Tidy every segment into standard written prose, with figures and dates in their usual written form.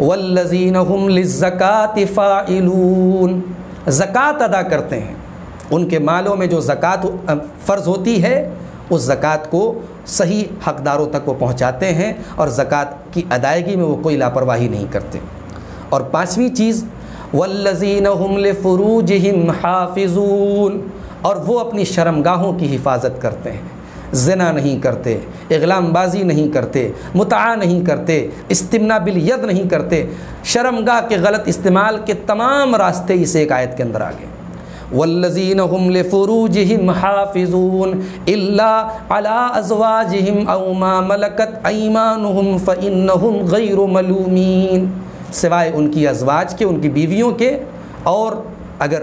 والذین هم للزکاة فاعلون، زکوٰۃ ادا کرتے ہیں، ان کے مالوں میں جو زکوٰۃ فرض ہوتی ہے اس زکوٰۃ کو صحیح حقداروں تک وہ پہنچاتے ہیں اور زکوٰۃ کی ادائیگی میں وہ کوئی لاپرواہی نہیں کرتے۔ اور پانچویں چیز والذین هم لفروجہم حافظون، اور وہ اپنی شرمگاہوں کی حفاظت کرتے ہیں، زنا نہیں کرتے، اغلام بازی نہیں کرتے، متعہ نہیں کرتے، استمناء بالید نہیں کرتے، شرمگاہ کے غلط استعمال کے تمام راستے اس ایک آیت کے اندر آ گئے۔ والذین هم لفروجہم حافظون الا علی ازواجہم او ما ملکت ایمانہم فانہم غیر ملومین، سوائے ان کی ازواج کے، ان کی بیویوں کے، اور اگر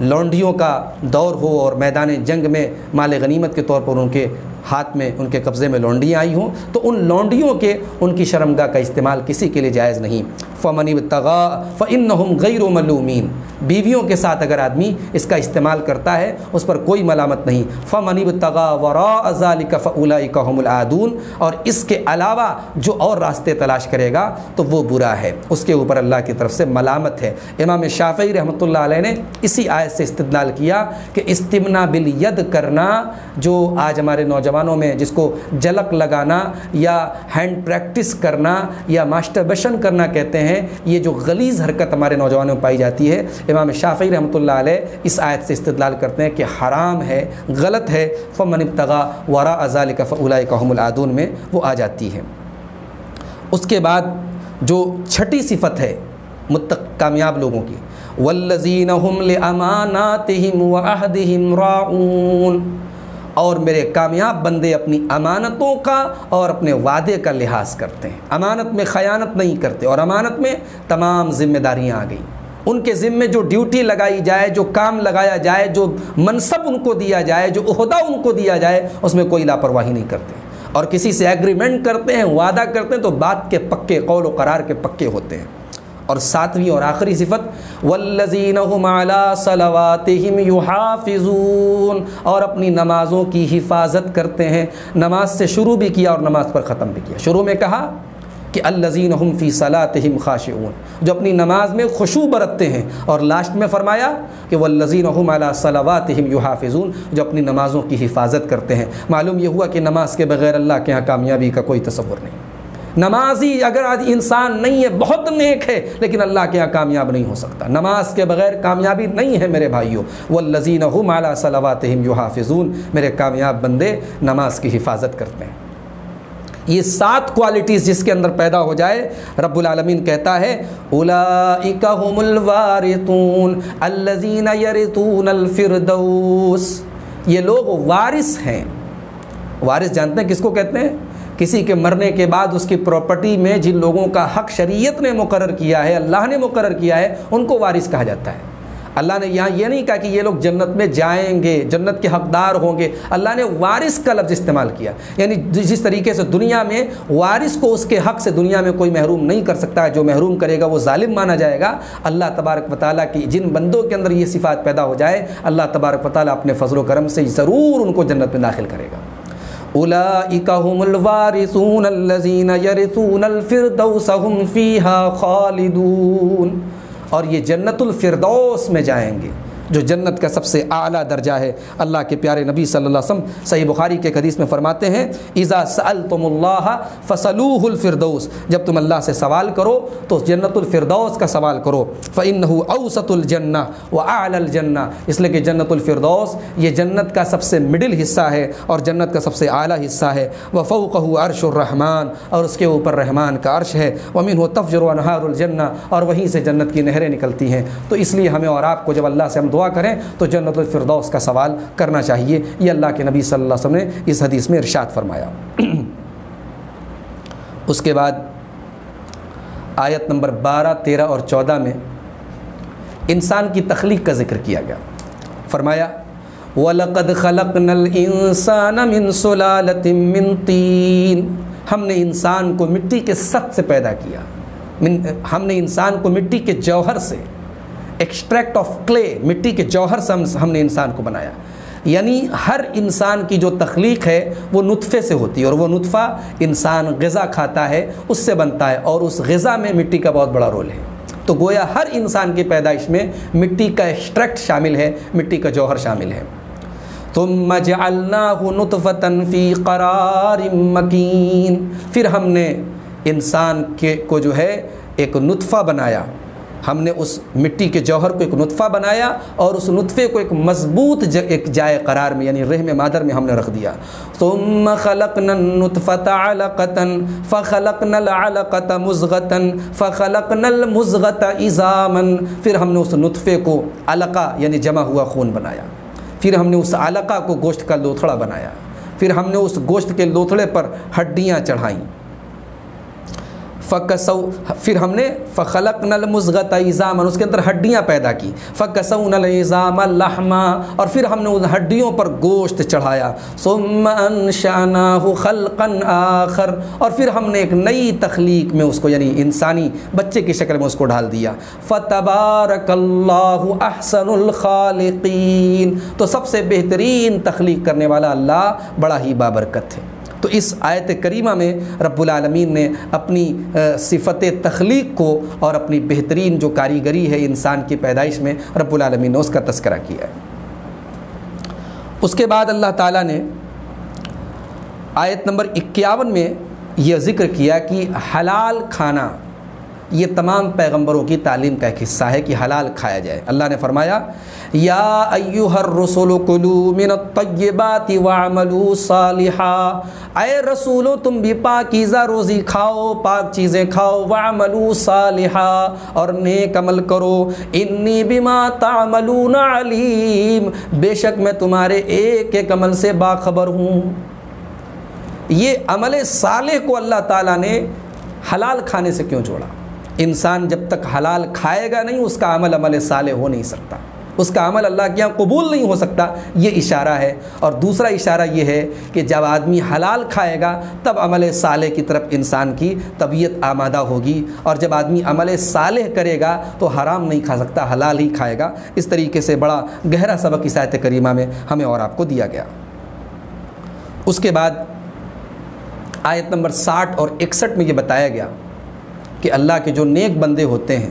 لونڈیوں کا دور ہو اور میدان جنگ میں مال غنیمت کے طور پر ان کے ہاتھ میں، ان کے قبضے میں لونڈیاں آئی ہوں تو ان لونڈیوں کے، ان کی شرمگاہ کا استعمال کسی کے لیے جائز نہیں۔ فمن ابتغى فإنهم غیر ملومین، بیویوں کے ساتھ اگر آدمی اس کا استعمال کرتا ہے اس پر کوئی ملامت نہیں۔ فمن ابتغى وراء ذلك فأولئک هم العادون، اور اس کے علاوہ جو اور راستے تلاش کرے گا تو وہ برا ہے، اس کے اوپر اللہ کی طرف سے ملامت ہے۔ امام شافعی رحمۃ اللہ علیہ نے اسی آیت سے استدلال کیا کہ استمناء بالید کرنا، جو آج ہمارے نوجوانوں میں جس کو جلق لگانا یا ہینڈ پریکٹس کرنا یا ماسٹربیشن کرنا کہتے ہیں، یہ جو غلیظ حرکت ہمارے نوجوانوں میں پائی جاتی ہے، امام شافعی رحمۃ اللہ علیہ اس آیت سے استدلال کرتے ہیں کہ حرام ہے، غلط ہے۔ فمن ابتغى وراء ذلك فأولئک هم العادون میں وہ آ جاتی ہے۔ اس کے بعد جو چھٹی صفت ہے کامیاب لوگوں کی، والذین هم لأماناتهم وعہدهم راعون، اور میرے کامیاب بندے اپنی امانتوں کا اور اپنے وعدے کا لحاظ کرتے ہیں، امانت میں خیانت نہیں کرتے، اور امانت میں تمام ذمہ داریاں آ گئیں، ان کے ذمے جو ڈیوٹی لگائی جائے، جو کام لگایا جائے، جو منصب ان کو دیا جائے، جو عہدہ ان کو دیا جائے، اس میں کوئی لاپرواہی نہیں کرتے، اور کسی سے ایگریمنٹ کرتے ہیں، وعدہ کرتے ہیں تو بات کے پکے، قول و قرار کے پکے ہوتے ہیں۔ اور ساتویں اور آخری صفت والذین هم علی صلواتہم یحافظون، اور اپنی نمازوں کی حفاظت کرتے ہیں۔ نماز سے شروع بھی کیا اور نماز پر ختم بھی کیا۔ شروع میں کہا کہ الذین هم فی صلاتہم خاشعون، جو اپنی نماز میں خشوع برتتے ہیں، اور لاسٹ میں فرمایا کہ والذین هم علی صلواتہم یحافظون، جو اپنی نمازوں کی حفاظت کرتے ہیں۔ معلوم یہ ہوا کہ نماز کے بغیر اللہ کے ہاں کامیابی کا کوئی تصور نہیں۔ نمازی اگر آج انسان نہیں ہے، بہت نیک ہے، لیکن اللہ کے ہاں کامیاب نہیں ہو سکتا۔ نماز کے بغیر کامیابی نہیں ہے میرے بھائیوں۔ والذین هم علی صلواتہم یحافظون، میرے کامیاب بندے نماز کی حفاظت کرتے ہیں۔ یہ 7 کوالٹیز جس کے اندر پیدا ہو جائے، رب العالمین کہتا ہے اولئک هم الوارثون الذین یرثون الفردوس، یہ لوگ وارث ہیں۔ وارث جانتے ہیں کس کو کہتے ہیں؟ کسی کے مرنے کے بعد اس کی پراپرٹی میں جن لوگوں کا حق شریعت نے مقرر کیا ہے، اللہ نے مقرر کیا ہے، ان کو وارث کہا جاتا ہے۔ اللہ نے یہاں یہ نہیں کہا کہ یہ لوگ جنت میں جائیں گے، جنت کے حقدار ہوں گے، اللہ نے وارث کا لفظ استعمال کیا، یعنی جس طریقے سے دنیا میں وارث کو اس کے حق سے دنیا میں کوئی محروم نہیں کر سکتا ہے، جو محروم کرے گا وہ ظالم مانا جائے گا، اللہ تبارک و تعالیٰ کی جن بندوں کے اندر یہ صفات پیدا ہو جائے، اللہ تبارک و تعالیٰ اپنے فضل و کرم سے ضرور ان کو جنت میں داخل کرے گا۔ اولئک هم الوارثون الذین یرثون الفردوس هم فیہا خالدون، اور یہ جنت الفردوس میں جائیں گے، جو جنت کا سب سے اعلیٰ درجہ ہے۔ اللہ کے پیارے نبی صلی اللہ علیہ وسلم صحیح بخاری کے حدیث میں فرماتے ہیں اذا سألتم اللہ فسألوہ الفردوس، جب تم اللہ سے سوال کرو تو جنت الفردوس کا سوال کرو، فإنہ اوسط الجنہ وأعلی الجنہ، اس لیے کہ جنت الفردوس یہ جنت کا سب سے مڈل حصہ ہے اور جنت کا سب سے اعلیٰ حصہ ہے، وفوقہ عرش الرحمن، اور اس کے اوپر رحمان کا عرش ہے، ومنہ تفجر انہار الجنہ، اور وہیں سے جنت کی نہریں نکلتی ہیں۔ تو اس لیے ہمیں اور آپ کو جب اللہ سے ہم دعا کریں تو جنت الفردوس کا سوال کرنا چاہیے، یہ اللہ کے نبی صلی اللہ علیہ وسلم نے اس حدیث میں ارشاد فرمایا۔ اس کے بعد آیت نمبر 12، 13 اور 14 میں انسان کی تخلیق کا ذکر کیا گیا۔ فرمایا وَلَقَدْ خَلَقْنَا الْإِنسَانَ مِنْ سُلَالَةٍ مِّن طِينٍ، ہم نے انسان کو مٹی کے سط سے پیدا کیا، ہم نے انسان کو مٹی کے جوہر سے، ایکسٹریکٹ آف کلے، مٹی کے جوہر سے ہم نے انسان کو بنایا، یعنی ہر انسان کی جو تخلیق ہے وہ نطفے سے ہوتی ہے، اور وہ نطفہ انسان غذا کھاتا ہے اس سے بنتا ہے، اور اس غذا میں مٹی کا بہت بڑا رول ہے۔ تو گویا ہر انسان کی پیدائش میں مٹی کا ایکسٹریکٹ شامل ہے، مٹی کا جوہر شامل ہے۔ ثم جعلناہ نطفۃ فی قرار مکین، پھر ہم نے انسان کو جو ہے ایک نطفہ بنایا، ہم نے اس مٹی کے جوہر کو ایک نطفہ بنایا اور اس نطفے کو ایک مضبوط ایک جائے قرار میں یعنی رحم مادر میں ہم نے رکھ دیا۔ ثم خلقنا النطفة علقة فخلقنا العلقة مضغة فخلقنا المضغة عظاما، پھر ہم نے اس نطفے کو علقہ یعنی جمع ہوا خون بنایا، پھر ہم نے اس علقہ کو گوشت کا لوتھڑا بنایا، پھر ہم نے اس گوشت کے لوتھڑے پر ہڈیاں چڑھائیں، پھر ہم نے فخلقنا المضغة عظاما، اس کے اندر ہڈیاں پیدا کی، فکسونا العظام لحما، اور پھر ہم نے ان ہڈیوں پر گوشت چڑھایا، ثم انشأناہ خلقا آخر، اور پھر ہم نے ایک نئی تخلیق میں اس کو یعنی انسانی بچے کی شکل میں اس کو ڈال دیا۔ فتبارک اللہ احسن الخالقین، تو سب سے بہترین تخلیق کرنے والا اللہ بڑا ہی بابرکت ہے۔ تو اس آیت کریمہ میں رب العالمین نے اپنی صفت تخلیق کو اور اپنی بہترین جو کاریگری ہے انسان کی پیدائش میں رب العالمین نے اس کا تذکرہ کیا ہے۔ اس کے بعد اللہ تعالیٰ نے آیت نمبر 51 میں یہ ذکر کیا کہ حلال کھانا یہ تمام پیغمبروں کی تعلیم کا ایک حصہ ہے کہ حلال کھایا جائے۔ اللہ نے فرمایا یا ایھا الرسول کلوا من الطیبات واعملوا صالحا، اے رسولو تم بھی پاکیزہ روزی کھاؤ، پاک چیزیں کھاؤ، واعملوا صالحا اور نیک عمل کرو، انی بما تعملون علیم، بے شک میں تمہارے ایک ایک عمل سے باخبر ہوں۔ یہ عمل صالح کو اللہ تعالیٰ نے حلال کھانے سے کیوں جوڑا؟ انسان جب تک حلال کھائے گا نہیں اس کا عمل صالح ہو نہیں سکتا، اس کا عمل اللہ کے یہاں قبول نہیں ہو سکتا، یہ اشارہ ہے۔ اور دوسرا اشارہ یہ ہے کہ جب آدمی حلال کھائے گا تب عمل صالح کی طرف انسان کی طبیعت آمادہ ہوگی، اور جب آدمی عمل صالح کرے گا تو حرام نہیں کھا سکتا، حلال ہی کھائے گا۔ اس طریقے سے بڑا گہرا سبق اس آیت کریمہ میں ہمیں اور آپ کو دیا گیا۔ اس کے بعد آیت نمبر 60 اور 61 میں یہ بتایا گیا کہ اللہ کے جو نیک بندے ہوتے ہیں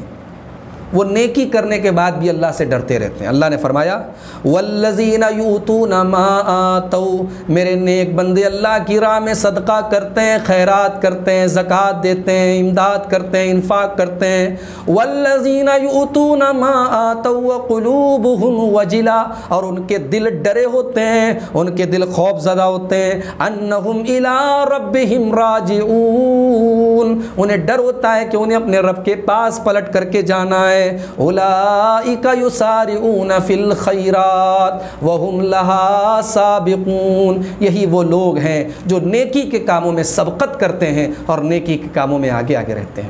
وہ نیکی کرنے کے بعد بھی اللہ سے ڈرتے رہتے ہیں۔ اللہ نے فرمایا والذین یؤتون ما آتوا، میرے نیک بندے اللہ کی راہ میں صدقہ کرتے ہیں، خیرات کرتے ہیں، زکوٰۃ دیتے ہیں، امداد کرتے ہیں، انفاق کرتے ہیں۔ والذین یؤتون ما آتوا وقلوبهم وجلہ، اور ان کے دل ڈرے ہوتے ہیں، ان کے دل خوف زدہ ہوتے ہیں، انہم الی ربہم راجعون، انہیں ڈر ہوتا ہے کہ انہیں اپنے رب کے پاس پلٹ کر کے جانا ہے۔ اولئک یسارعون فی الخیرات وہم لہا سابقون، یہی وہ لوگ ہیں جو نیکی کے کاموں میں سبقت کرتے ہیں اور نیکی کے کاموں میں آگے آگے رہتے ہیں۔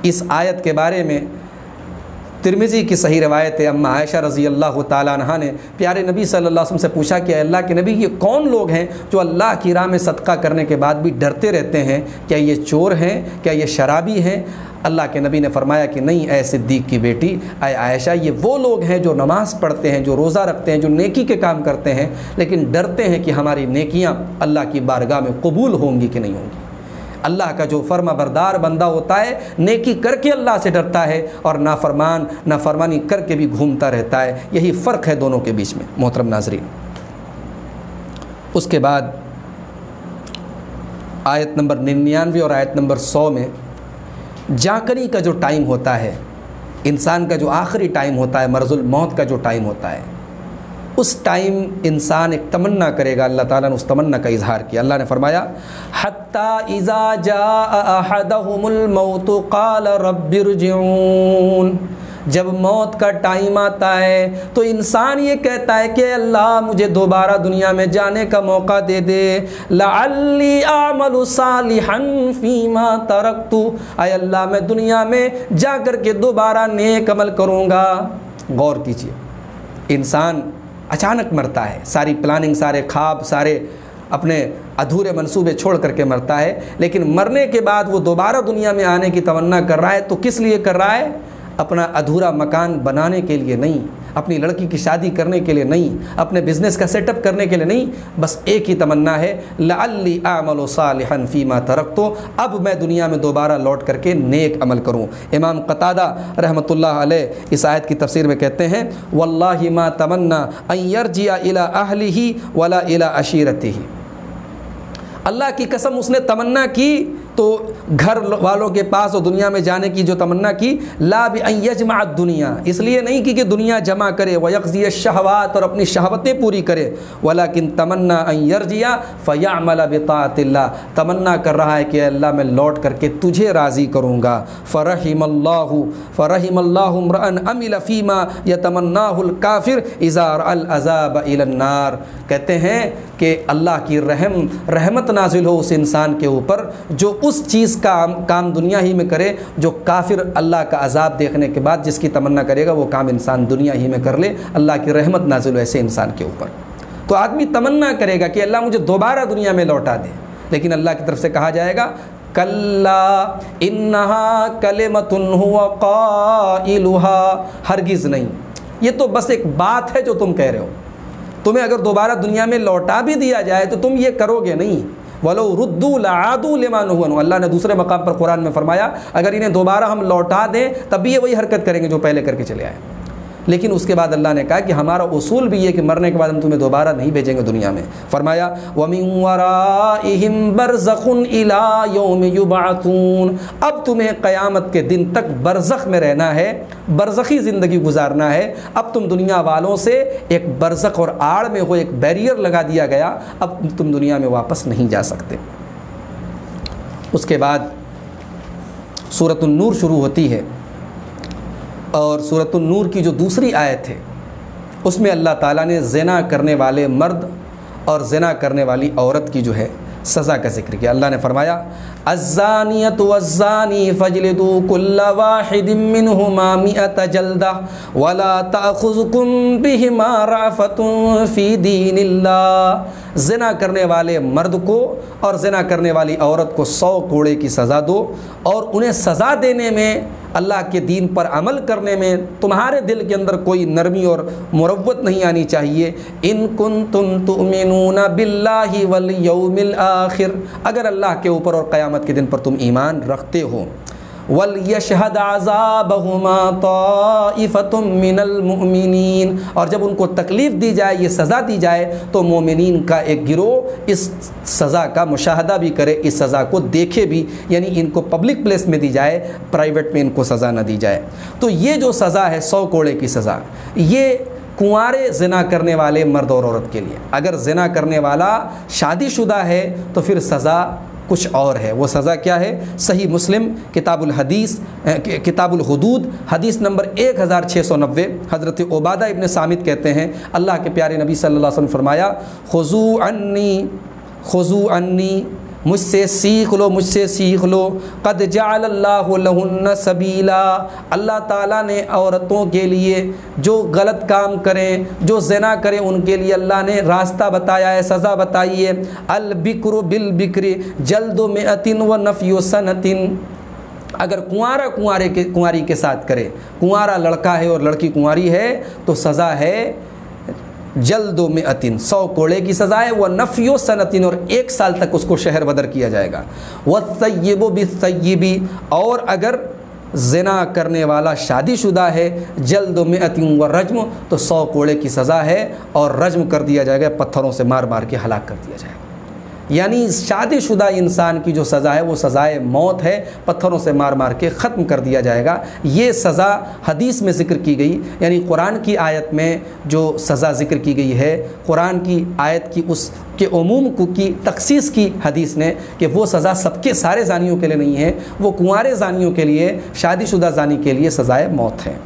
اس آیت کے بارے میں ترمذی کی صحیح روایت ہے، اما عائشہ رضی اللہ تعالیٰ عنہا نے پیارے نبی صلی اللہ علیہ وسلم سے پوچھا کہ اللہ کے نبی یہ کون لوگ ہیں جو اللہ کی راہ میں صدقہ کرنے کے بعد بھی ڈرتے رہتے ہیں؟ کیا یہ چور ہیں؟ کیا یہ شرابی ہیں؟ اللہ کے نبی نے فرمایا کہ نہیں اے صدیق کی بیٹی، اے عائشہ، یہ وہ لوگ ہیں جو نماز پڑھتے ہیں، جو روزہ رکھتے ہیں، جو نیکی کے کام کرتے ہیں، لیکن ڈرتے ہیں کہ ہماری نیکیاں اللہ کی بارگاہ میں قبول ہوں گی کہ نہیں ہوں گی۔ اللہ کا جو فرما بردار بندہ ہوتا ہے نیکی کر کے اللہ سے ڈرتا ہے، اور نافرمانی کر کے بھی گھومتا رہتا ہے۔ یہی فرق ہے دونوں کے بیچ میں محترم ناظرین۔ اس کے بعد آیت نمبر 99 اور آیت نمبر 100 میں جاکنی کا جو ٹائم ہوتا ہے، انسان کا جو آخری ٹائم ہوتا ہے، مرض الموت کا جو ٹائم ہوتا ہے، اس ٹائم انسان ایک تمنا کرے گا۔ اللہ تعالیٰ نے اس تمنا کا اظہار کیا۔ اللہ نے فرمایا حتی اذا جاء احدهم الموت قال رب ارجعون، جب موت کا ٹائم آتا ہے تو انسان یہ کہتا ہے کہ اللہ مجھے دوبارہ دنیا میں جانے کا موقع دے دے، لعلی اعمل صالحا فیما ترکت، اے اللہ میں دنیا میں جا کر کے دوبارہ نیک عمل کروں گا۔ غور کیجیے، انسان اچانک مرتا ہے، ساری پلاننگ، سارے خواب، سارے اپنے ادھورے منصوبے چھوڑ کر کے مرتا ہے، لیکن مرنے کے بعد وہ دوبارہ دنیا میں آنے کی تمنا کر رہا ہے۔ تو کس لیے کر رہا ہے؟ اپنا ادھورا مکان بنانے کے لیے نہیں، اپنی لڑکی کی شادی کرنے کے لیے نہیں، اپنے بزنس کا سیٹ اپ کرنے کے لیے نہیں، بس ایک ہی تمنا ہے لعلی اعمل صالحا فیما ترکت، اب میں دنیا میں دوبارہ لوٹ کر کے نیک عمل کروں۔ امام قتادہ رحمۃ اللہ علیہ اس آیت کی تفسیر میں کہتے ہیں واللہ ما تمنا ان یرجع الی اہلہ ولا الی عشیرتہ، اللہ کی قسم اس نے تمنا کی تو گھر والوں کے پاس اور دنیا میں جانے کی جو تمنا کی، لا بأن یجمع الدنیا، اس لیے نہیں کہ دنیا جمع کرے، ویقضی الشہوات، اور اپنی شہوتیں پوری کرے، ولیکن تمنا ان یرجع فیعمل بطاعت اللہ، تمنا کر رہا ہے کہ اللہ میں لوٹ کر کے تجھے راضی کروں گا۔ فرحم اللہ امرأ عمل فیما یتمناہ الکافر اذا رأى العذاب الی النار، کہتے ہیں کہ اللہ کی رحمت نازل ہو اس انسان کے اوپر جو اس چیز کا کام دنیا ہی میں کرے جو کافر اللہ کا عذاب دیکھنے کے بعد جس کی تمنا کرے گا وہ کام انسان دنیا ہی میں کر لے، اللہ کی رحمت نازل ہو ایسے انسان کے اوپر۔ تو آدمی تمنا کرے گا کہ اللہ مجھے دوبارہ دنیا میں لوٹا دے، لیکن اللہ کی طرف سے کہا جائے گا کلا انہا کلمۃ ہوا قائلہا، ہرگز نہیں، یہ تو بس ایک بات ہے جو تم کہہ رہے ہو، تمہیں اگر دوبارہ دنیا میں لوٹا بھی دیا جائے تو تم یہ کرو گے نہیں، وَلَوْ رُدُّوا لَعَادُوا لِمَا نُهُوا عَنْهُ، اللہ نے دوسرے مقام پر قرآن میں فرمایا اگر انہیں دوبارہ ہم لوٹا دیں تب بھی یہ وہی حرکت کریں گے جو پہلے کر کے چلے آئے، لیکن اس کے بعد اللہ نے کہا کہ ہمارا اصول بھی یہ کہ مرنے کے بعد ہم تمہیں دوبارہ نہیں بھیجیں گے دنیا میں، فرمایا وَمِن وَرَائِهِمْ بَرْزَخٌ إِلَىٰ يَوْمِ يُبْعَثُونَ، اب تمہیں قیامت کے دن تک برزخ میں رہنا ہے، برزخی زندگی گزارنا ہے، اب تم دنیا والوں سے ایک برزخ اور آڑ میں ہو، ایک بیریئر لگا دیا گیا، اب تم دنیا میں واپس نہیں جا سکتے۔ اس کے بعد سورۃ النور شروع ہوتی ہے، اور سورۃ النور کی جو دوسری آیت ہے اس میں اللہ تعالیٰ نے زنا کرنے والے مرد اور زنا کرنے والی عورت کی جو ہے سزا کا ذکر کیا۔ اللہ نے فرمایا الزانیۃ والزانی فاجلدوا کل واحد منہما 100 جلدہ ولا تأخذکم بہما رأفۃ فی دین اللہ، زنا کرنے والے مرد کو اور زنا کرنے والی عورت کو 100 کوڑے کی سزا دو، اور انہیں سزا دینے میں، اللہ کے دین پر عمل کرنے میں تمہارے دل کے اندر کوئی نرمی اور مروت نہیں آنی چاہیے۔ ان کنتم تؤمنون باللہ والیوم الآخر، اگر اللہ کے اوپر اور قیامت کے دن پر تم ایمان رکھتے ہو۔ وَلْيَشْهَدْ عَذَابَهُمَا طَائِفَةٌ مِّنَ الْمُؤْمِنِينَ، اور جب ان کو تکلیف دی جائے، یہ سزا دی جائے تو مومنین کا ایک گروہ اس سزا کا مشاہدہ بھی کرے، اس سزا کو دیکھے بھی، یعنی ان کو پبلک پلیس میں دی جائے، پرائیویٹ میں ان کو سزا نہ دی جائے۔ تو یہ جو سزا ہے 100 کوڑے کی سزا، یہ کنوارے زنا کرنے والے مرد اور عورت کے لیے، اگر زنا کرنے والا شادی شدہ ہے تو پھر سزا کچھ اور ہے۔ وہ سزا کیا ہے؟ صحیح مسلم کتاب الحدیث کتاب الحدود حدیث نمبر 1690، حضرت عبادہ ابن صامت کہتے ہیں اللہ کے پیارے نبی صلی اللہ علیہ وسلم فرمایا خذوا عنی، مجھ سے سیکھ لو، مجھ سے سیکھ لو، قد جعل اللہ لہن سبیلا، اللہ تعالیٰ نے عورتوں کے لیے جو غلط کام کریں، جو زنا کریں، ان کے لیے اللہ نے راستہ بتایا ہے، سزا بتائی ہے۔ البکر بالبکر جلد 100 و نفی سنۃ، اگر کنوارا کنواری کے ساتھ کرے، کنوارا لڑکا ہے اور لڑکی کنواری ہے تو سزا ہے جلد 100 کوڑے کی سزا ہے، وہ نفی سنۃ، اور 1 سال تک اس کو شہر بدر کیا جائے گا۔ والثیب بالثیب، اور اگر زنا کرنے والا شادی شدہ ہے جلد 100 ورجم، تو 100 کوڑے کی سزا ہے اور رجم کر دیا جائے گا، پتھروں سے مار مار کے ہلاک کر دیا جائے گا۔ یعنی شادی شدہ انسان کی جو سزا ہے وہ سزائے موت ہے، پتھروں سے مار مار کے ختم کر دیا جائے گا۔ یہ سزا حدیث میں ذکر کی گئی، یعنی قرآن کی آیت میں جو سزا ذکر کی گئی ہے، قرآن کی آیت کی اس کے عموم کی تخصیص کی حدیث نے کہ وہ سزا سب کے سارے زانیوں کے لیے نہیں ہے، وہ کنوارے زانیوں کے لیے، شادی شدہ زانی کے لیے سزائے موت ہے۔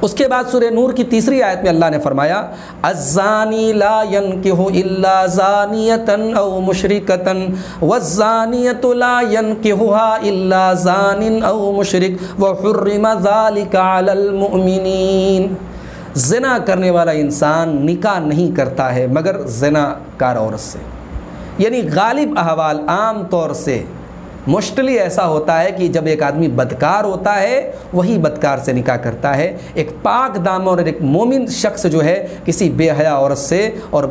اس کے بعد سورہ نور کی تیسری آیت میں اللہ نے فرمایا الزانی لا ینکح الا زانیۃ او مشرکۃ والزانیۃ لا ینکحها الا زان او مشرک وحرم ذلک علی المؤمنین، زنا کرنے والا انسان نکاح نہیں کرتا ہے مگر زنا کار عورت سے، یعنی غالب احوال عام طور سے موسٹلی ایسا ہوتا ہے کہ جب ایک آدمی بدکار ہوتا ہے وہی بدکار سے نکاح کرتا ہے. ایک پاک دامن اور ایک مومن شخص جو ہے کسی بے حیا عورت سے اور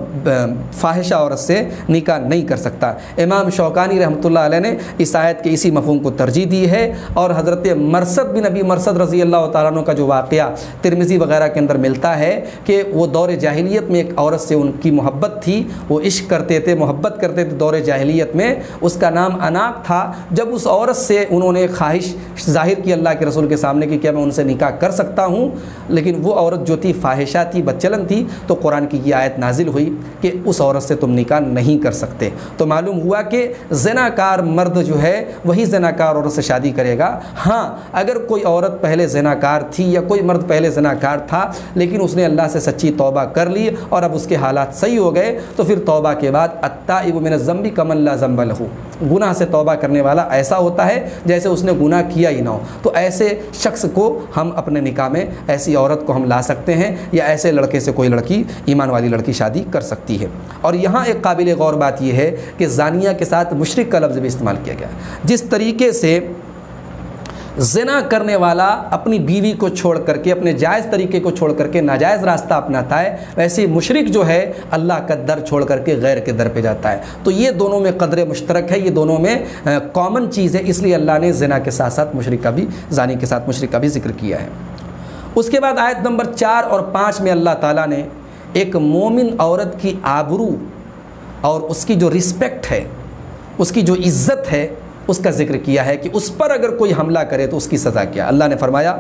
فاحشہ عورت سے نکاح نہیں کر سکتا. امام شوکانی رحمۃ اللہ علیہ نے اس آیت کے اسی مفہوم کو ترجیح دی ہے. اور حضرت مرثد بن ابی مرثد رضی اللہ تعالیٰ عنہ کا جو واقعہ ترمذی وغیرہ کے اندر ملتا ہے کہ وہ دور جاہلیت میں ایک عورت سے ان کی محبت تھی, وہ عشق کرتے تھے, محبت کرتے تھے دور جاہلیت میں. اس کا نام اناق تھا. جب اس عورت سے انہوں نے خواہش ظاہر کی اللہ کے رسول کے سامنے کہ کیا میں ان سے نکاح کر سکتا ہوں, لیکن وہ عورت جو تھی فاحشہ تھی, بدچلن تھی, تو قرآن کی یہ آیت نازل ہوئی کہ اس عورت سے تم نکاح نہیں کر سکتے. تو معلوم ہوا کہ زناکار مرد جو ہے وہی زناکار عورت سے شادی کرے گا. ہاں اگر کوئی عورت پہلے زناکار تھی یا کوئی مرد پہلے زناکار تھا لیکن اس نے اللہ سے سچی توبہ کر لی اور اب اس کے حالات صحیح ہو گئے, تو پھر توبہ کے بعد التائب من الذنب کمن لا ذنب لہ, گناہ سے توبہ کرنے والا ایسا ہوتا ہے جیسے اس نے گناہ کیا ہی نہ ہو. تو ایسے شخص کو ہم اپنے نکاح میں, ایسی عورت کو ہم لا سکتے ہیں, یا ایسے لڑکے سے کوئی لڑکی ایمان والی لڑکی شادی کر سکتی ہے. اور یہاں ایک قابل غور بات یہ ہے کہ زانیہ کے ساتھ مشرک کا لفظ بھی استعمال کیا گیا. جس طریقے سے زنا کرنے والا اپنی بیوی کو چھوڑ کر کے, اپنے جائز طریقے کو چھوڑ کر کے ناجائز راستہ اپناتا ہے, ویسے مشرک جو ہے اللہ کا در چھوڑ کر کے غیر کے در پہ جاتا ہے. تو یہ دونوں میں قدر مشترک ہے, یہ دونوں میں کامن چیز ہے, اس لیے اللہ نے زنا کے ساتھ ساتھ مشرک کا بھی, زانی کے ساتھ مشرک کا بھی ذکر کیا ہے. اس کے بعد آیت نمبر 4 اور 5 میں اللہ تعالیٰ نے ایک مومن عورت کی آبرو اور اس کی جو رسپیکٹ ہے, اس کی جو عزت ہے, اس کا ذکر کیا ہے کہ اس پر اگر کوئی حملہ کرے تو اس کی سزا کیا. اللہ نے فرمایا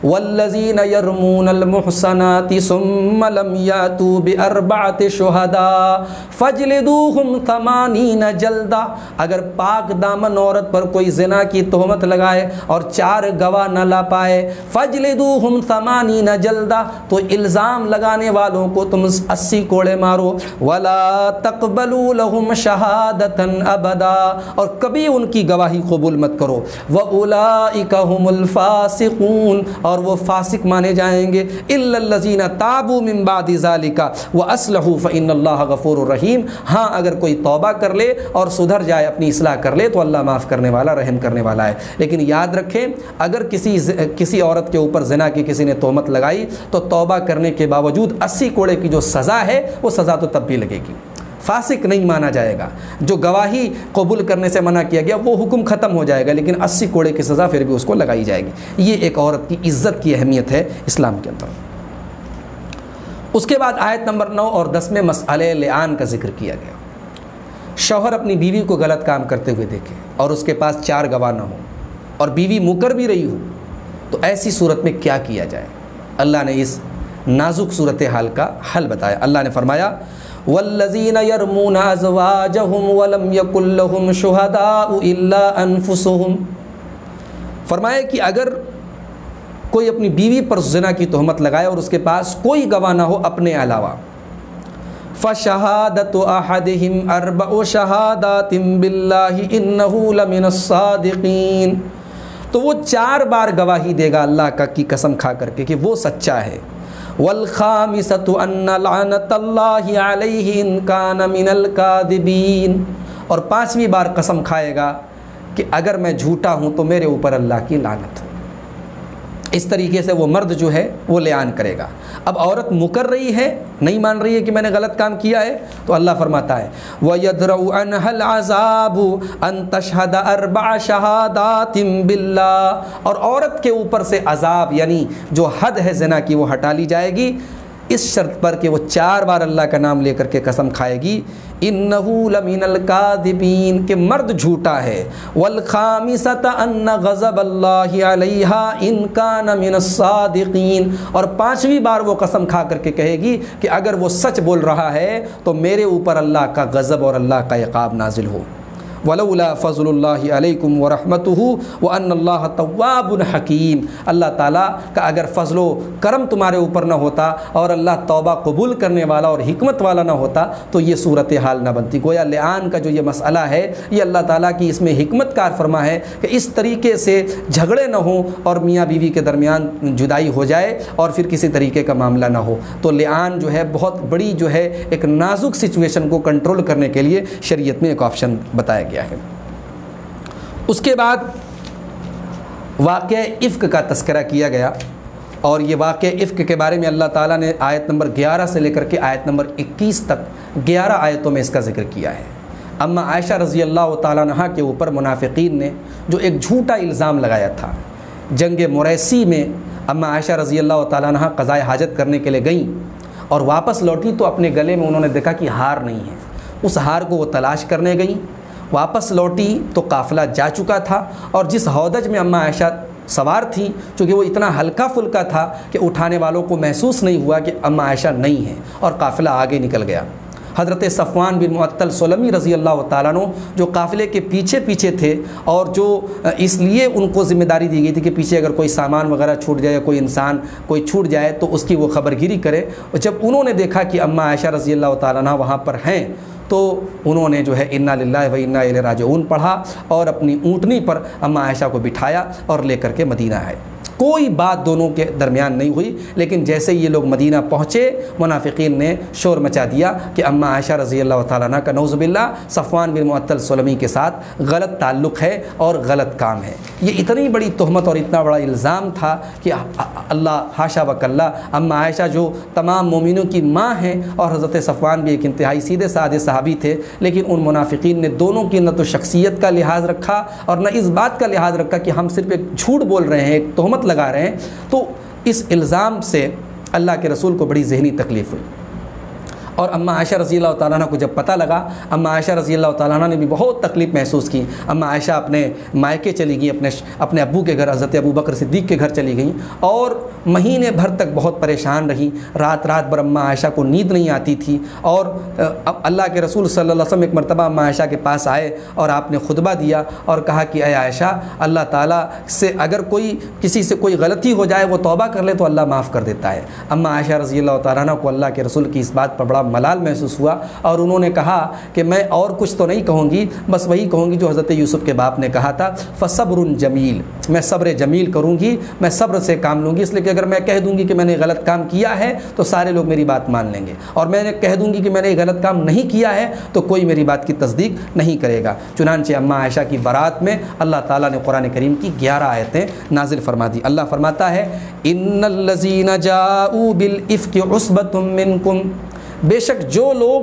والذین یرمون المحصنات ثم لم یاتوا باربعۃ شہداء فاجلدوہم 80 جلدہ. اگر پاک دامن عورت پر کوئی زنا کی تہمت لگائے اور 4 گواہ نہ لا پائے, فاجلدوہم 80 جلدہ, تو الزام لگانے والوں کو تم 80 کوڑے مارو. ولا تقبلوا لهم شہادۃ ابدا, اور کبھی ان کی گواہی قبول مت کرو. واولئک هم الفاسقون, اور وہ فاسق مانے جائیں گے. الا الذین تابوا من بعد ذلک واصلحوا فان اللہ غفور رحیم. ہاں اگر کوئی توبہ کر لے اور سدھر جائے, اپنی اصلاح کر لے, تو اللہ معاف کرنے والا, رحم کرنے والا ہے. لیکن یاد رکھیں اگر کسی عورت کے اوپر زنا کی کسی نے تہمت لگائی تو توبہ کرنے کے باوجود 80 کوڑے کی جو سزا ہے وہ سزا تو تب بھی لگے گی, فاسق نہیں مانا جائے گا. جو گواہی قبول کرنے سے منع کیا گیا وہ حکم ختم ہو جائے گا, لیکن 80 کوڑے کی سزا پھر بھی اس کو لگائی جائے گی. یہ ایک عورت کی عزت کی اہمیت ہے اسلام کے اندر. اس کے بعد آیت نمبر 9 اور 10 میں مسئلہ لعان کا ذکر کیا گیا. شوہر اپنی بیوی کو غلط کام کرتے ہوئے دیکھے اور اس کے پاس 4 گواہ نہ ہوں اور بیوی مکر بھی رہی ہو, تو ایسی صورت میں کیا کیا جائے. اللہ نے اس نازک صورتحال کا حل بتایا. اللہ نے فرمایا والذین یرمون ازواجہم ولم یکن لہم شہداء الا انفسہم. فرمایا کہ اگر کوئی اپنی بیوی پر زنا کی تہمت لگائے اور اس کے پاس کوئی گواہ نہ ہو اپنے علاوہ, فشہادت احدہم 4 شہادات باللہ انہ لمن الصادقین. تو وہ 4 بار گواہی دے گا اللہ کی قسم کھا کر کے کہ وہ سچا ہے. والخامسۃ ان لعنۃ اللہ علیہ ان کان من الکاذبین. اور 5ویں بار قسم کھائے گا کہ اگر میں جھوٹا ہوں تو میرے اوپر اللہ کی لعنت ہو. اس طریقے سے وہ مرد جو ہے وہ لعان کرے گا. اب عورت مکر رہی ہے, نہیں مان رہی ہے کہ میں نے غلط کام کیا ہے, تو اللہ فرماتا ہے وَيَدْرَعُ عَنْهَا الْعَذَابُ أَن تَشْهَدَ 4 شَهَادَاتٍ بِاللَّهِ. اور عورت کے اوپر سے عذاب یعنی جو حد ہے زنا کی وہ ہٹا لی جائے گی, اس شرط پر کہ وہ 4 بار اللہ کا نام لے کر کے قسم کھائے گی انہو لمن الکاذبین, کہ مرد جھوٹا ہے. والخامسۃ ان غضب اللہ علیہا ان کان من الصادقین. اور 5ویں بار وہ قسم کھا کر کے کہے گی کہ اگر وہ سچ بول رہا ہے تو میرے اوپر اللہ کا غضب اور اللہ کا عقاب نازل ہو. ولولا فضل اللہ علیکم ورحمتہ وان اللہ تواب حکیم. اللہ تعالیٰ کا اگر فضل و کرم تمہارے اوپر نہ ہوتا اور اللہ توبہ قبول کرنے والا اور حکمت والا نہ ہوتا تو یہ صورتحال نہ بنتی. گویا لعان کا جو یہ مسئلہ ہے یہ اللہ تعالیٰ کی اس میں حکمت کار فرما ہے کہ اس طریقے سے جھگڑے نہ ہوں اور میاں بیوی کے درمیان جدائی ہو جائے اور پھر کسی طریقے کا معاملہ نہ ہو. تو لعان جو ہے بہت بڑی جو ہے ایک نازک سچویشن کو کنٹرول کرنے کے لیے شریعت میں ایک آپشن بتایا گیا ہے. اس کے بعد واقعہ افک کا تذکرہ کیا گیا، اور یہ واقعہ افک کے بارے میں اللہ تعالیٰ نے آیت نمبر 11 سے لے کر کے آیت نمبر 21 تک 11 آیتوں میں اس کا ذکر کیا ہے۔ اما عائشہ رضی اللہ تعالیٰ عنہا کے اوپر منافقین نے جو ایک جھوٹا الزام لگایا تھا، جنگ مریسی میں اما عائشہ رضی اللہ تعالیٰ عنہا قضائے حاجت کرنے کے لیے گئیں اور واپس لوٹی تو اپنے گلے میں انہوں نے دیکھا کہ ہار نہیں ہے۔ اس ہار کو وہ تلاش کرنے گئیں، واپس لوٹی تو قافلہ جا چکا تھا، اور جس ہودج میں اما عائشہ سوار تھیں چونکہ وہ اتنا ہلکا پھلکا تھا کہ اٹھانے والوں کو محسوس نہیں ہوا کہ اما عائشہ نہیں ہیں، اور قافلہ آگے نکل گیا۔ حضرت صفوان بن معطل سلمی رضی اللہ تعالیٰ عنہ جو قافلے کے پیچھے پیچھے تھے، اور جو اس لیے ان کو ذمہ داری دی گئی تھی کہ پیچھے اگر کوئی سامان وغیرہ چھوٹ جائے، کوئی انسان کوئی چھوٹ جائے تو اس کی وہ خبرگیری کرے، اور جب انہوں نے دیکھا کہ اما عائشہ رضی اللہ تعالیٰ عنہ وہاں پر ہیں تو انہوں نے جو ہے انا للہ و انا الیہ راجعون پڑھا، اور اپنی اونٹنی پر اما عائشہ کو بٹھایا اور لے کر کے مدینہ آئے۔ کوئی بات دونوں کے درمیان نہیں ہوئی، لیکن جیسے یہ لوگ مدینہ پہنچے منافقین نے شور مچا دیا کہ اما عائشہ رضی اللہ تعالیٰ عنہ کا نعوذ باللہ صفوان بن معطل سلمی کے ساتھ غلط تعلق ہے اور غلط کام ہے۔ یہ اتنی بڑی تہمت اور اتنا بڑا الزام تھا کہ اللہ حاشا وکلا، اما عائشہ جو تمام مومنوں کی ماں ہیں اور حضرت صفوان بھی ایک انتہائی سیدھے سادے صحابی تھے، لیکن ان منافقین نے دونوں کی نہ تو شخصیت کا لحاظ رکھا اور نہ اس بات کا لحاظ رکھا کہ ہم صرف ایک جھوٹ بول رہے ہیں، ایک تہمت لگا رہے ہیں۔ تو اس الزام سے اللہ کے رسول کو بڑی ذہنی تکلیف ہوئی، اور اما عائشہ رضی اللہ تعالیٰ عنہ کو جب پتہ لگا، اما عائشہ رضی اللہ تعالیٰ عنہ نے بھی بہت تکلیف محسوس کی۔ اما عائشہ اپنے مائکے چلی گئیں، اپنے ابو کے گھر، حضرت ابو بکر صدیق کے گھر چلی گئیں، اور مہینے بھر تک بہت پریشان رہیں۔ رات بھر اما عائشہ کو نیند نہیں آتی تھی، اور اللہ کے رسول صلی اللہ علیہ وسلم ایک مرتبہ اما عائشہ کے پاس آئے اور آپ نے خطبہ دیا اور کہا کہ اے عائشہ، اللہ تعالیٰ سے اگر کسی سے کوئی غلطی ہو جائے وہ توبہ کر لے تو اللہ معاف کر دیتا ہے۔ اما عائشہ رضی اللہ تعالیٰ عنہ کو اللہ کے رسول کی اس بات پر بڑا ملال محسوس ہوا، اور انہوں نے کہا کہ میں اور کچھ تو نہیں کہوں گی، بس وہی کہوں گی جو حضرت یوسف کے باپ نے کہا تھا، فصبر جمیل، میں صبر جمیل کروں گی، میں صبر سے کام لوں گی، اس لیے کہ اگر میں کہہ دوں گی کہ میں نے غلط کام کیا ہے تو سارے لوگ میری بات مان لیں گے، اور میں نے کہہ دوں گی کہ میں نے غلط کام نہیں کیا ہے تو کوئی میری بات کی تصدیق نہیں کرے گا۔ چنانچہ اما عائشہ کی برات میں اللہ تعالیٰ نے قرآن کریم کی 11 آیتیں نازل فرما دی۔ اللہ فرماتا ہے ان الذین جاؤوا بالافک عصبۃ منکم، بے شک جو لوگ،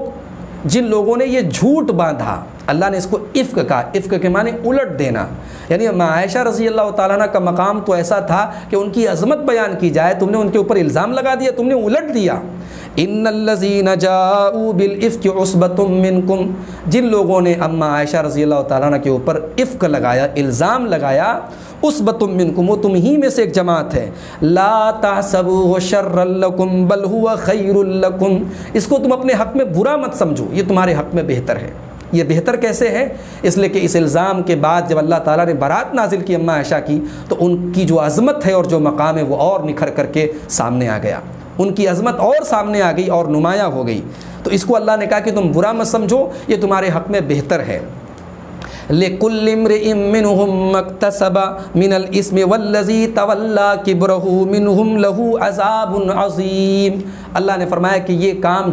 جن لوگوں نے یہ جھوٹ باندھا، اللہ نے اس کو افک کہا، افک کے معنی الٹ دینا، یعنی اما عائشہ رضی اللہ تعالیٰ عنہ کا مقام تو ایسا تھا کہ ان کی عظمت بیان کی جائے، تم نے ان کے اوپر الزام لگا دیا، تم نے الٹ دیا۔ ان الذین جاؤوا بالافک عصبۃ منکم، جن لوگوں نے اما عائشہ رضی اللہ تعالیٰ عنہ کے اوپر افک لگایا، الزام لگایا، عصبۃ منکم، وہ تم ہی میں سے ایک جماعت ہے، لا تحسبوہ شرا لکم بل ہوا خیر لکم، اس کو تم اپنے حق میں برا مت سمجھو، یہ تمہارے حق میں بہتر ہے۔ یہ بہتر کیسے ہے؟ اس لیے کہ اس الزام کے بعد جب اللہ تعالیٰ نے برات نازل کی اما عائشہ کی تو ان کی جو عظمت ہے اور جو مقام ہے وہ اور نکھر کر کے سامنے آ گیا، ان کی عظمت اور سامنے آ گئی اور نمایاں ہو گئی، تو اس کو اللہ نے کہا کہ تم برا مت سمجھو، یہ تمہارے حق میں بہتر ہے۔ لِكُلِّ امْرِئٍ مِّنْهُمْ مَا اكْتَسَبَ مِنَ الْإِثْمِ وَالَّذِي تَوَلَّىٰ كِبْرَهُ مِنْهُمْ لَهُ عَذَابٌ عَظِيمٌ، اللہ نے فرمایا کہ یہ کام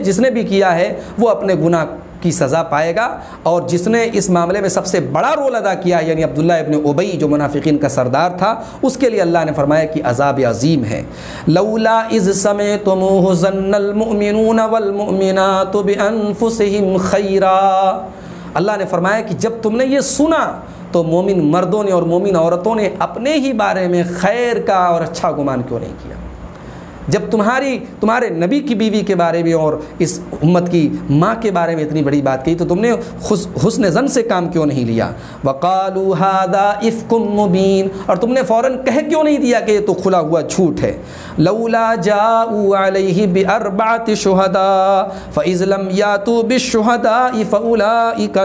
جس نے بھی کیا ہے وہ اپنے گناہ کی سزا پائے گا، اور جس نے اس معاملے میں سب سے بڑا رول ادا کیا یعنی عبداللہ ابن ابی جو منافقین کا سردار تھا، اس کے لیے اللہ نے فرمایا کہ عذاب عظیم ہے۔ لولا اذ سمعتموہ ظن المؤمنون والمؤمنات بانفسہم خیرا، اللہ نے فرمایا کہ جب تم نے یہ سنا تو مومن مردوں نے اور مومن عورتوں نے اپنے ہی بارے میں خیر کا اور اچھا گمان کیوں نہیں کیا؟ جب تمہارے نبی کی بیوی کے بارے میں اور اس امت کی ماں کے بارے میں اتنی بڑی بات کہی تو تم نے حسن ظن سے کام کیوں نہیں لیا؟ وَقَالُوا هَذَا إِفْكٌ مُّبِينٌ، اور تم نے فوراً کہہ کیوں نہیں دیا کہ یہ تو کھلا ہوا جھوٹ ہے؟ لَوْلَا جَاءُوا عَلَيْهِ بِأَرْبَعَةِ شُهَدَاءَ فَإِذْ لَمْ يَأْتُوا بِالشُّهَدَاءِ فَأُولَٰئِكَ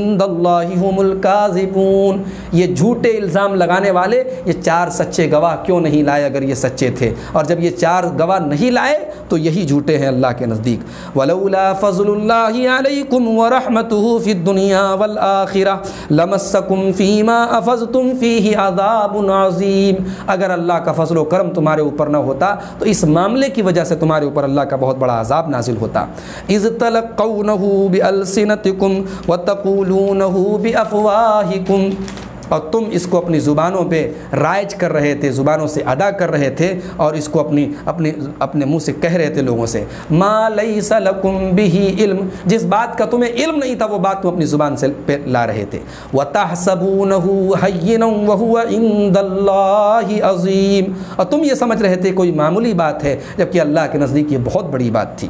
عِندَ اللَّهِ هُمُ الْكَاذِبُونَ، یہ جھوٹے الزام لگانے والے یہ 4 سچے گواہ کیوں نہیں لائے اگر یہ سچے تھے، اور جب یہ 4 گواہ نہیں لائے تو یہی جھوٹے ہیں اللہ کے نزدیک۔ وَلَوْلَا فَضْلُ اللَّهِ عَلَيْكُمْ وَرَحْمَتُهُ فِي الدُّنْيَا وَالْآخِرَةِ لَمَسَّكُمْ فِي مَا أَفَضْتُمْ فِيهِ عَذَابٌ عَظِيمٌ، اگر اللہ کا فضل و کرم تمہارے اوپر نہ ہوتا تو اس معاملے کی وجہ سے تمہارے اوپر اللہ کا بہت بڑا عذاب نازل ہوتا۔ اِذْ تَلَقَّوْنَهُ بِأَلْسِنَتِكُمْ وَتَقُولُونَهُ بِأَفْوَاهِكُمْ، اور تم اس کو اپنی زبانوں پہ رائج کر رہے تھے، زبانوں سے ادا کر رہے تھے اور اس کو اپنے منہ سے کہہ رہے تھے لوگوں سے، ما لیس لکم بہ علم، جس بات کا تمہیں علم نہیں تھا وہ بات تم اپنی زبان سے پہ لا رہے تھے، وَتَحْسَبُونَهُ هَيِّنًا وَهُوَ عِندَ اللَّهِ عَظِيمٌ، اور تم یہ سمجھ رہے تھے کوئی معمولی بات ہے جبکہ اللہ کے نزدیک یہ بہت بڑی بات تھی۔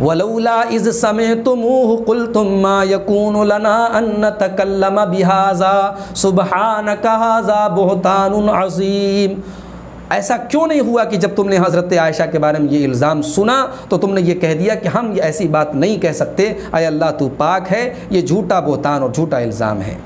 وَلَوْلَا إِذْ سَمِعْتُمُوهُ قُلْتُمْ مَا يَكُونُ لَنَا أَن نَّتَكَلَّمَ بِهَٰذَا سُبْحَانَكَ هَٰذَا بُهْتَانٌ عَظِيمٌ، ایسا کیوں نہیں ہوا کہ جب تم نے حضرت عائشہ کے بارے میں یہ الزام سنا تو تم نے یہ کہہ دیا کہ ہم یہ ایسی بات نہیں کہہ سکتے، اے اللہ تو پاک ہے، یہ جھوٹا بہتان اور جھوٹا الزام ہے۔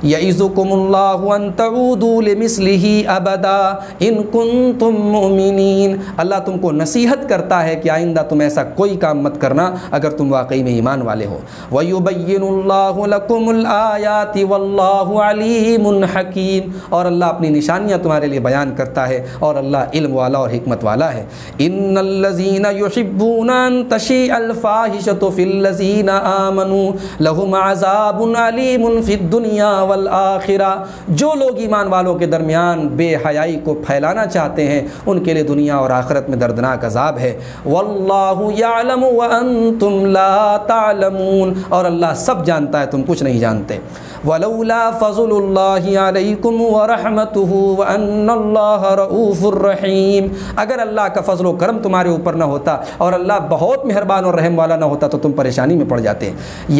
یعظکم اللہ ان تعودوا لمثلہ ابدا ان کنتم مؤمنین، اللہ تم کو نصیحت کرتا ہے کہ آئندہ تم ایسا کوئی کام مت کرنا اگر تم واقعی میں ایمان والے ہو۔ ویبین اللہ لکم الآیات واللہ علیم حکیم، اور اللہ اپنی نشانیاں تمہارے لیے بیان کرتا ہے اور اللہ علم والا اور حکمت والا ہے۔ ان الذین یحبون ان تشیع الفاحشۃ فی الذین آمنوا لہم عذاب علیم فی الدنیا والآخرہ، جو لوگ ایمان والوں کے درمیان بے حیائی کو پھیلانا چاہتے ہیں ان کے لیے دنیا اور آخرت میں دردناک عذاب ہے۔ واللہ یعلم وانتم لا تعلمون، اور اللہ سب جانتا ہے تم کچھ نہیں جانتے۔ ولولا فضل اللہ علیکم ورحمتہ وان اللہ رؤوف الرحیم، اگر اللہ کا فضل و کرم تمہارے اوپر نہ ہوتا اور اللہ بہت مہربان اور رحم والا نہ ہوتا تو تم پریشانی میں پڑ جاتے۔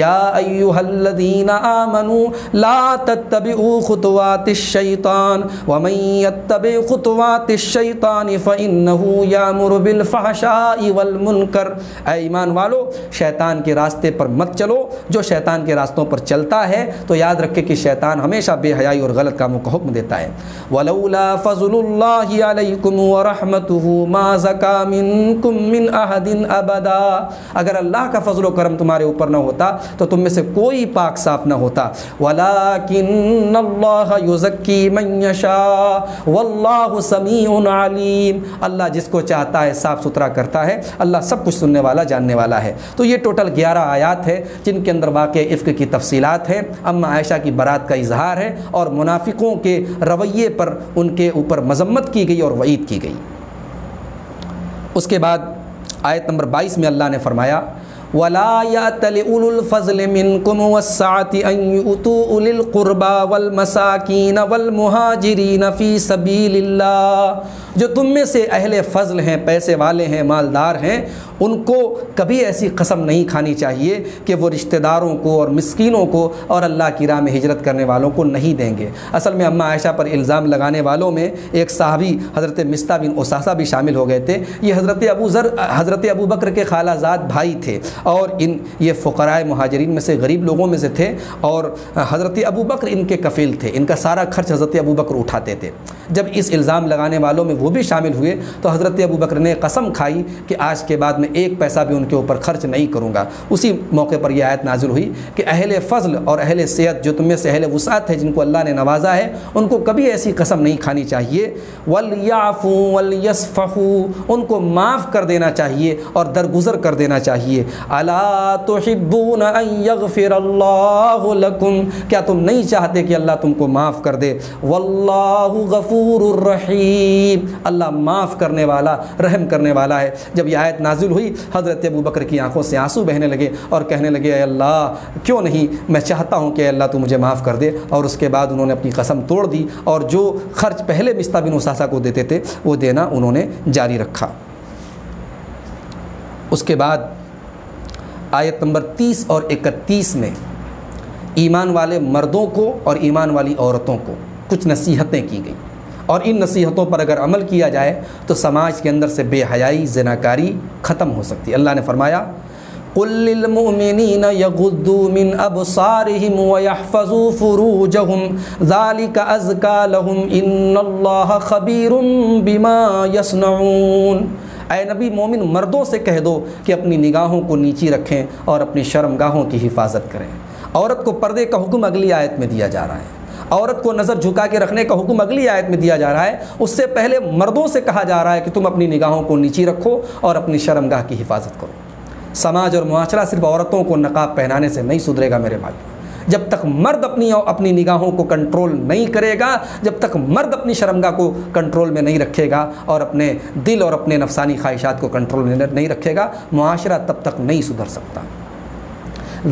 یا ایھا الذین آمنوا لا تتبعوا خطوات الشیطان ومن یتبع خطوات الشیطان فانہ یامر بالفحشاء والمنکر، اے ایمان والو شیطان کے راستے پر مت چلو، جو شیطان کے راستوں پر چلتا ہے تو یاد رکھے کہ شیطان ہمیشہ بے حیائی اور غلط کاموں کا حکم دیتا ہے۔ وَلَوْلَا فَضْلُ اللَّهِ عَلَيْكُمْ وَرَحْمَتُهُ مَا زَكَىٰ مِنْكُمْ مِنْ أَحَدٍ أَبَدًا، اگر اللہ کا فضل و کرم تمہارے اوپر نہ ہوتا تو تم میں سے کوئی پاک صاف نہ ہوتا۔ وَلَٰكِنَّ اللَّهَ يُزَكِّي مَن يَشَاءُ وَاللَّهُ سَمِيعٌ عَلِيمٌ، اللہ جس کو چاہتا ہے صاف ستھرا کرتا ہے، اللہ سب کچھ سننے والا جاننے والا ہے۔ تو یہ ٹوٹل 11 آیات ہے جن کے اندر واقع عفق کی تفصیلات ہیں، اما عائشہ کی برات کا اظہار ہے اور منافقوں کے رویے پر ان کے اوپر مذمت کی گئی اور وعید کی گئی۔ اس کے بعد آیت نمبر 22 میں اللہ نے فرمایا وَلَا يَأْتَلِ أُولُو الْفَضْلِ مِنْكُمْ وَالسَّعَةِ أَنْ يُؤْتُوا أُولِي الْقُرْبَى وَالْمَسَاكِينَ وَالْمُهَاجِرِينَ فِي سَبِيلِ اللَّهِ، جو تم میں سے اہل فضل ہیں، پیسے والے ہیں، مالدار ہیں، ان کو کبھی ایسی قسم نہیں کھانی چاہیے کہ وہ رشتہ داروں کو اور مسکینوں کو اور اللہ کی راہ میں ہجرت کرنے والوں کو نہیں دیں گے۔ اصل میں اماں عائشہ پر الزام لگانے والوں میں ایک صحابی حضرت مصطح بن اساسہ بھی شامل ہو گئے تھے۔ یہ حضرت ابو بکر کے خالہ زاد بھائی تھے اور یہ فقراء مہاجرین میں سے غریب لوگوں میں سے تھے اور حضرت ابو بکر ان کے کفیل تھے، ان کا سارا خرچ حضرت ابو بکر اٹھاتے تھے۔ جب اس الزام لگانے والوں میں وہ بھی شامل ہوئے تو حضرت ابو بکر نے قسم کھائی کہ آج کے بعد میں ایک پیسہ بھی ان کے اوپر خرچ نہیں کروں گا۔ اسی موقع پر یہ آیت نازل ہوئی کہ اہل فضل اور اہل صحت، جو تم میں سے اہل وسعت ہے، جن کو اللہ نے نوازا ہے، ان کو کبھی ایسی قسم نہیں کھانی چاہیے۔ وَلْيَعْفُوا وَلْيَصْفَحُوا، ان کو معاف کر دینا چاہیے اور درگزر کر دینا چاہیے۔ أَلَا تُحِبُّونَ أَن يَغْفِرَ اللَّهُ لَكُمْ، کیا تم نہیں چاہتے کہ اللہ تم کو معاف کر دے؟ وَاللَّهُ غَفُورٌ رَحِيمٌ، اللہ معاف کرنے والا، رحم کرنے والا ہے۔ جب یہ آیت نازل ہوئی حضرت ابو بکر کی آنکھوں سے آنسو بہنے لگے اور کہنے لگے اے اللہ کیوں نہیں، میں چاہتا ہوں کہ اے اللہ تو مجھے معاف کر دے۔ اور اس کے بعد انہوں نے اپنی قسم توڑ دی اور جو خرچ پہلے مصطح بن اساسہ کو دیتے تھے وہ دینا انہوں نے جاری رکھا۔ اس کے بعد آیت نمبر 30 اور 31 میں ایمان والے مردوں کو اور ایمان والی عورتوں کو کچھ نصیحتیں کی گئی، اور ان نصیحتوں پر اگر عمل کیا جائے تو سماج کے اندر سے بے حیائی، زناکاری ختم ہو سکتی ہے۔ اللہ نے فرمایا قُل لِّلْمُؤْمِنِينَ يَغُضُّوا مِنْ أَبْصَارِهِمْ وَيَحْفَظُوا فُرُوجَهُمْ ذَلِكَ أَزْكَىٰ لَهُمْ إِنَّ اللَّهَ خَبِيرٌ بِمَا يَصْنَعُونَ، اے نبی مومن مردوں سے کہہ دو کہ اپنی نگاہوں کو نیچی رکھیں اور اپنی شرمگاہوں کی حفاظت کریں۔ عورت کو پردے کا حکم اگلی آیت میں دیا جا رہا ہے، عورت کو نظر جھکا کے رکھنے کا حکم اگلی آیت میں دیا جا رہا ہے۔ اس سے پہلے مردوں سے کہا جا رہا ہے کہ تم اپنی نگاہوں کو نیچی رکھو اور اپنی شرمگاہ کی حفاظت کرو۔ سماج اور معاشرہ صرف عورتوں کو نقاب پہنانے سے نہیں سدھرے گا میرے بھائی، جب تک مرد اپنی نگاہوں کو کنٹرول نہیں کرے گا، جب تک مرد اپنی شرمگاہ کو کنٹرول میں نہیں رکھے گا اور اپنے دل اور اپنے نفسانی خواہشات کو کنٹرول میں نہیں رکھے گا، معاشرہ تب تک نہیں سدھر سکتا۔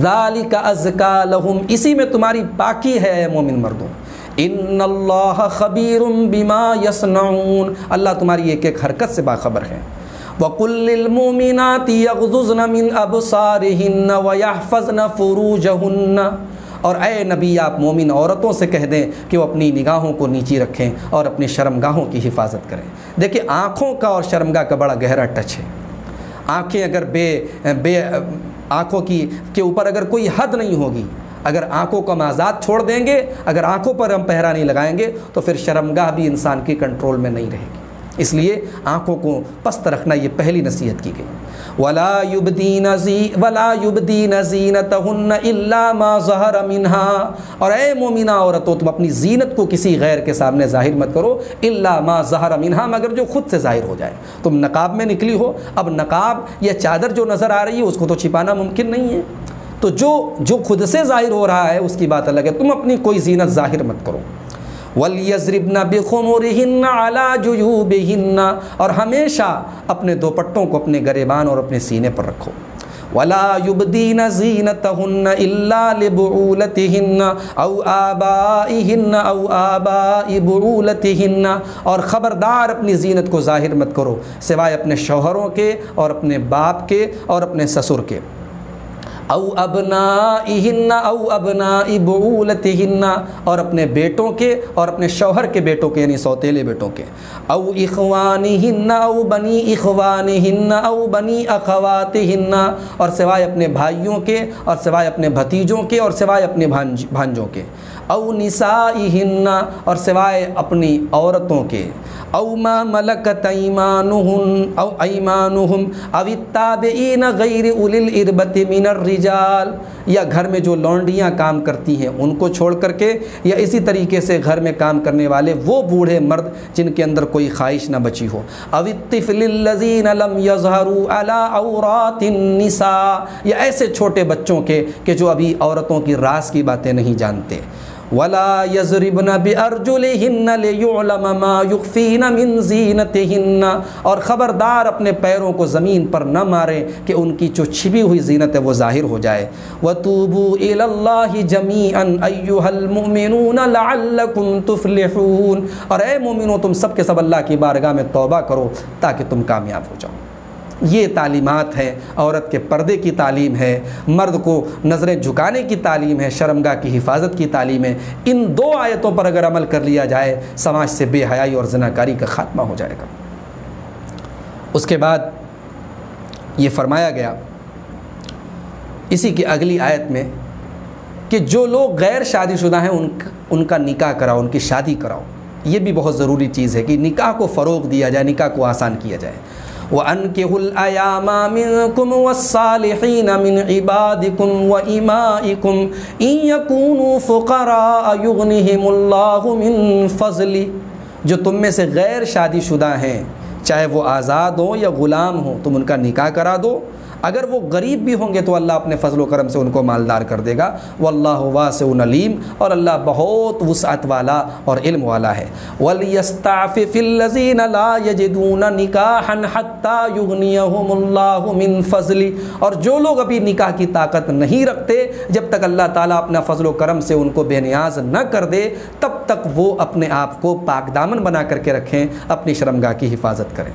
ذالک ازکا لہم، اسی میں تمہاری پاکی ہے اے مومن مردوں۔ ان اللہ خبیر بما یصنعون، اللہ تمہاری ایک ایک حرکت سے باخبر ہے۔ وَقُلْ لِلْمُؤْمِنَاتِ يَغْضُضْنَ مِنْ أَبْصَارِهِنَّ وَيَحْفَظْنَ فُرُوجَهُنَّ، اور اے نبی آپ مومن عورتوں سے کہہ دیں کہ وہ اپنی نگاہوں کو نیچی رکھیں اور اپنی شرمگاہوں کی حفاظت کریں۔ دیکھیں آنکھوں کا اور شرمگاہ کا بڑا گہرا ٹچ ہے۔ آنکھیں اگر آنکھوں کے اوپر اگر کوئی حد نہیں ہوگی، اگر آنکھوں کو ہم آزاد چھوڑ دیں گے، اگر آنکھوں پر ہم پہرا نہیں لگائیں گے تو پھر شرمگاہ بھی انسان کی کنٹرول میں نہیں رہے گی۔ اس لیے آنکھوں کو پست رکھنا یہ پہلی نصیحت کی گئی۔ وَلَا يُبْدِينَ زِينَتَهُنَّ إِلَّا مَا ظَهَرَ مِنْهَا، اور اے مومنہ عورتوں تم اپنی زینت کو کسی غیر کے سامنے ظاہر مت کرو، إِلَّا مَا ظَهَرَ مِنْهَا، مگر جو خود سے ظاہر ہو جائے۔ تم نقاب میں نکلی ہو، اب نقاب یا چادر جو نظر آ رہی ہے اس کو تو چھپانا ممکن نہیں ہے، تو جو خود سے ظاہر ہو رہا ہے اس کی بات الگ ہے، تم اپنی کوئی زینت ظاہر مت کرو۔ وَلْيَضْرِبْنَ بِخُمُرِهِنَّ عَلَى جُيُوبِهِنَّ، اور ہمیشہ اپنے دوپٹوں کو اپنے گریبان اور اپنے سینے پر رکھو۔ وَلَا يُبْدِينَ زِينَتَهُنَّ إِلَّا لِبُعُولَتِهِنَّ أَوْ آبَائِهِنَّ أَوْ آبَاءِ بُعُولَتِهِنَّ، اور خبردار اپنی زینت کو ظاہر مت کرو سوائے اپنے شوہروں کے اور اپنے باپ کے اور اپنے سسر کے۔ او ابنائہن او ابناء بعولتہن، اور اپنے بیٹوں کے اور اپنے شوہر کے بیٹوں کے یعنی سوتیلے بیٹوں کے۔ او اخوانہن او بنی اخوانہن او بنی اخواتہن، اور سوائے اپنے بھائیوں کے اور سوائے اپنے بھتیجوں کے اور سوائے اپنے بھانجوں کے۔ او نسائہن، اور سوائے اپنی عورتوں کے۔ او ما ملکت ایمانہم او التابعین غیر اولی الاربۃ من الرجال، یا گھر میں جو لونڈیاں کام کرتی ہیں ان کو چھوڑ کر کے، یا اسی طریقے سے گھر میں کام کرنے والے وہ بوڑھے مرد جن کے اندر کوئی خواہش نہ بچی ہو۔ او الطفل الذین لم یظہروا علی عورات النساء، یا ایسے چھوٹے بچوں کے کہ جو ابھی عورتوں کی راز کی باتیں نہیں جانتے۔ وَلَا يَضْرِبْنَ بِأَرْجُلِهِنَّ لِيُعْلَمَ مَا يُخْفِينَ مِنْ زِينَتِهِنَّ، اور خبردار اپنے پیروں کو زمین پر نہ ماریں کہ ان کی جو چھپی ہوئی زینت ہے وہ ظاہر ہو جائے۔ وَتُوبُوا إِلَى اللَّهِ جَمِيعًا أَيُّهَا الْمُؤْمِنُونَ لَعَلَّكُمْ تُفْلِحُونَ، اور اے مومنوں تم سب کے سب اللہ کی بارگاہ میں توبہ کرو تاکہ تم کامیاب ہو جاؤ۔ یہ تعلیمات ہیں، عورت کے پردے کی تعلیم ہے، مرد کو نظریں جھکانے کی تعلیم ہے، شرمگاہ کی حفاظت کی تعلیم ہے۔ ان دو آیتوں پر اگر عمل کر لیا جائے سماج سے بے حیائی اور زناکاری کا خاتمہ ہو جائے گا۔ اس کے بعد یہ فرمایا گیا اسی کی اگلی آیت میں کہ جو لوگ غیر شادی شدہ ہیں ان کا نکاح کراؤ، ان کی شادی کراؤ۔ یہ بھی بہت ضروری چیز ہے کہ نکاح کو فروغ دیا جائے، نکاح کو آسان کیا جائے۔ وَأَنْكِحُوا الْأَيَامَ مِنْكُمْ وَالصَّالِحِينَ مِنْ عِبَادِكُمْ وَإِمَائِكُمْ إِنْ يَكُونُوا فُقَرَاءَ يُغْنِهِمُ اللَّهُ مِنْ فَضْلِهِ، جو تم میں سے غیر شادی شدہ ہیں چاہے وہ آزاد ہوں یا غلام ہوں تم ان کا نکاح کرا دو، اگر وہ غریب بھی ہوں گے تو اللہ اپنے فضل و کرم سے ان کو مالدار کر دے گا۔ واللہ واسع علیم، اور اللہ بہت وسعت والا اور علم والا ہے۔ وَلْيَسْتَعْفِفِ الَّذِينَ لَا يَجِدُونَ نِكَاحًا حَتَّى يُغْنِيَهُمُ اللَّهُ مِنْ فَضْلِهِ، اور جو لوگ ابھی نکاح کی طاقت نہیں رکھتے جب تک اللہ تعالیٰ اپنا فضل و کرم سے ان کو بے نیاز نہ کر دے تب تک وہ اپنے آپ کو پاک دامن بنا کر کے رکھیں، اپنی شرمگاہ کی حفاظت کریں۔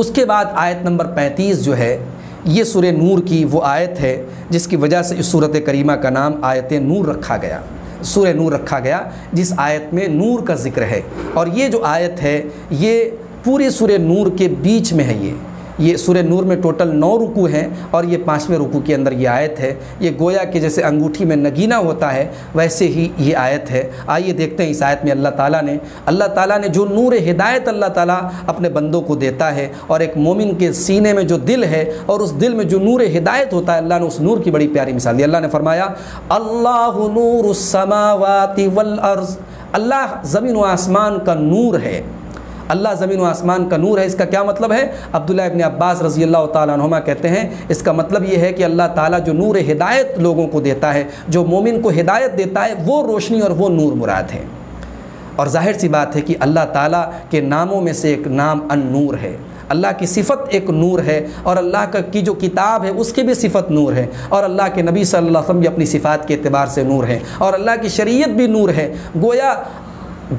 اس کے بعد آیت نمبر 35 جو ہے یہ سورہ نور کی وہ آیت ہے جس کی وجہ سے اس صورت کریمہ کا نام آیت نور رکھا گیا، سورہ نور رکھا گیا، جس آیت میں نور کا ذکر ہے۔ اور یہ جو آیت ہے یہ پورے سورہ نور کے بیچ میں ہے۔ یہ سورہ نور میں ٹوٹل 9 رکوع ہیں اور یہ 5ویں رکوع کے اندر یہ آیت ہے۔ یہ گویا کہ جیسے انگوٹھی میں نگینہ ہوتا ہے ویسے ہی یہ آیت ہے۔ آئیے دیکھتے ہیں اس آیت میں اللہ تعالیٰ نے جو نور ہدایت اللہ تعالیٰ اپنے بندوں کو دیتا ہے، اور ایک مومن کے سینے میں جو دل ہے اور اس دل میں جو نور ہدایت ہوتا ہے، اللہ نے اس نور کی بڑی پیاری مثال دی۔ اللہ نے فرمایا اللہ نور السماوات والارض، اللہ زمین و آسمان کا نور ہے۔ اللہ زمین و آسمان کا نور ہے، اس کا کیا مطلب ہے؟ عبداللہ ابن عباس رضی اللہ تعالیٰ عنہما کہتے ہیں اس کا مطلب یہ ہے کہ اللہ تعالیٰ جو نور ہدایت لوگوں کو دیتا ہے، جو مومن کو ہدایت دیتا ہے، وہ روشنی اور وہ نور مراد ہے۔ اور ظاہر سی بات ہے کہ اللہ تعالیٰ کے ناموں میں سے ایک نام النور ہے، اللہ کی صفت ایک نور ہے، اور اللہ کی جو کتاب ہے اس کی بھی صفت نور ہے، اور اللہ کے نبی صلی اللہ علیہ وسلم بھی اپنی صفات کے اعتبار سے نور ہے، اور اللہ کی شریعت بھی نور ہے۔ گویا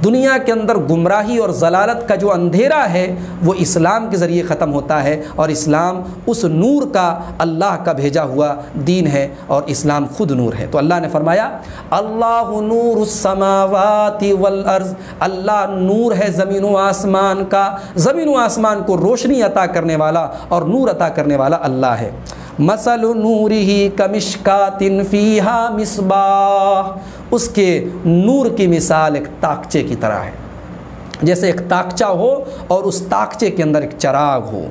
دنیا کے اندر گمراہی اور ضلالت کا جو اندھیرا ہے وہ اسلام کے ذریعے ختم ہوتا ہے، اور اسلام اس نور کا اللہ کا بھیجا ہوا دین ہے، اور اسلام خود نور ہے۔ تو اللہ نے فرمایا اللہ نور السماوات والارض، اللہ نور ہے زمین و آسمان کا، زمین و آسمان کو روشنی عطا کرنے والا اور نور عطا کرنے والا اللہ ہے۔ مثل نورہ کمشکات فیہا مصباح، اس کے نور کی مثال ایک تاکچے کی طرح ہے، جیسے ایک تاکچہ ہو اور اس تاکچے کے اندر ایک چراغ ہو۔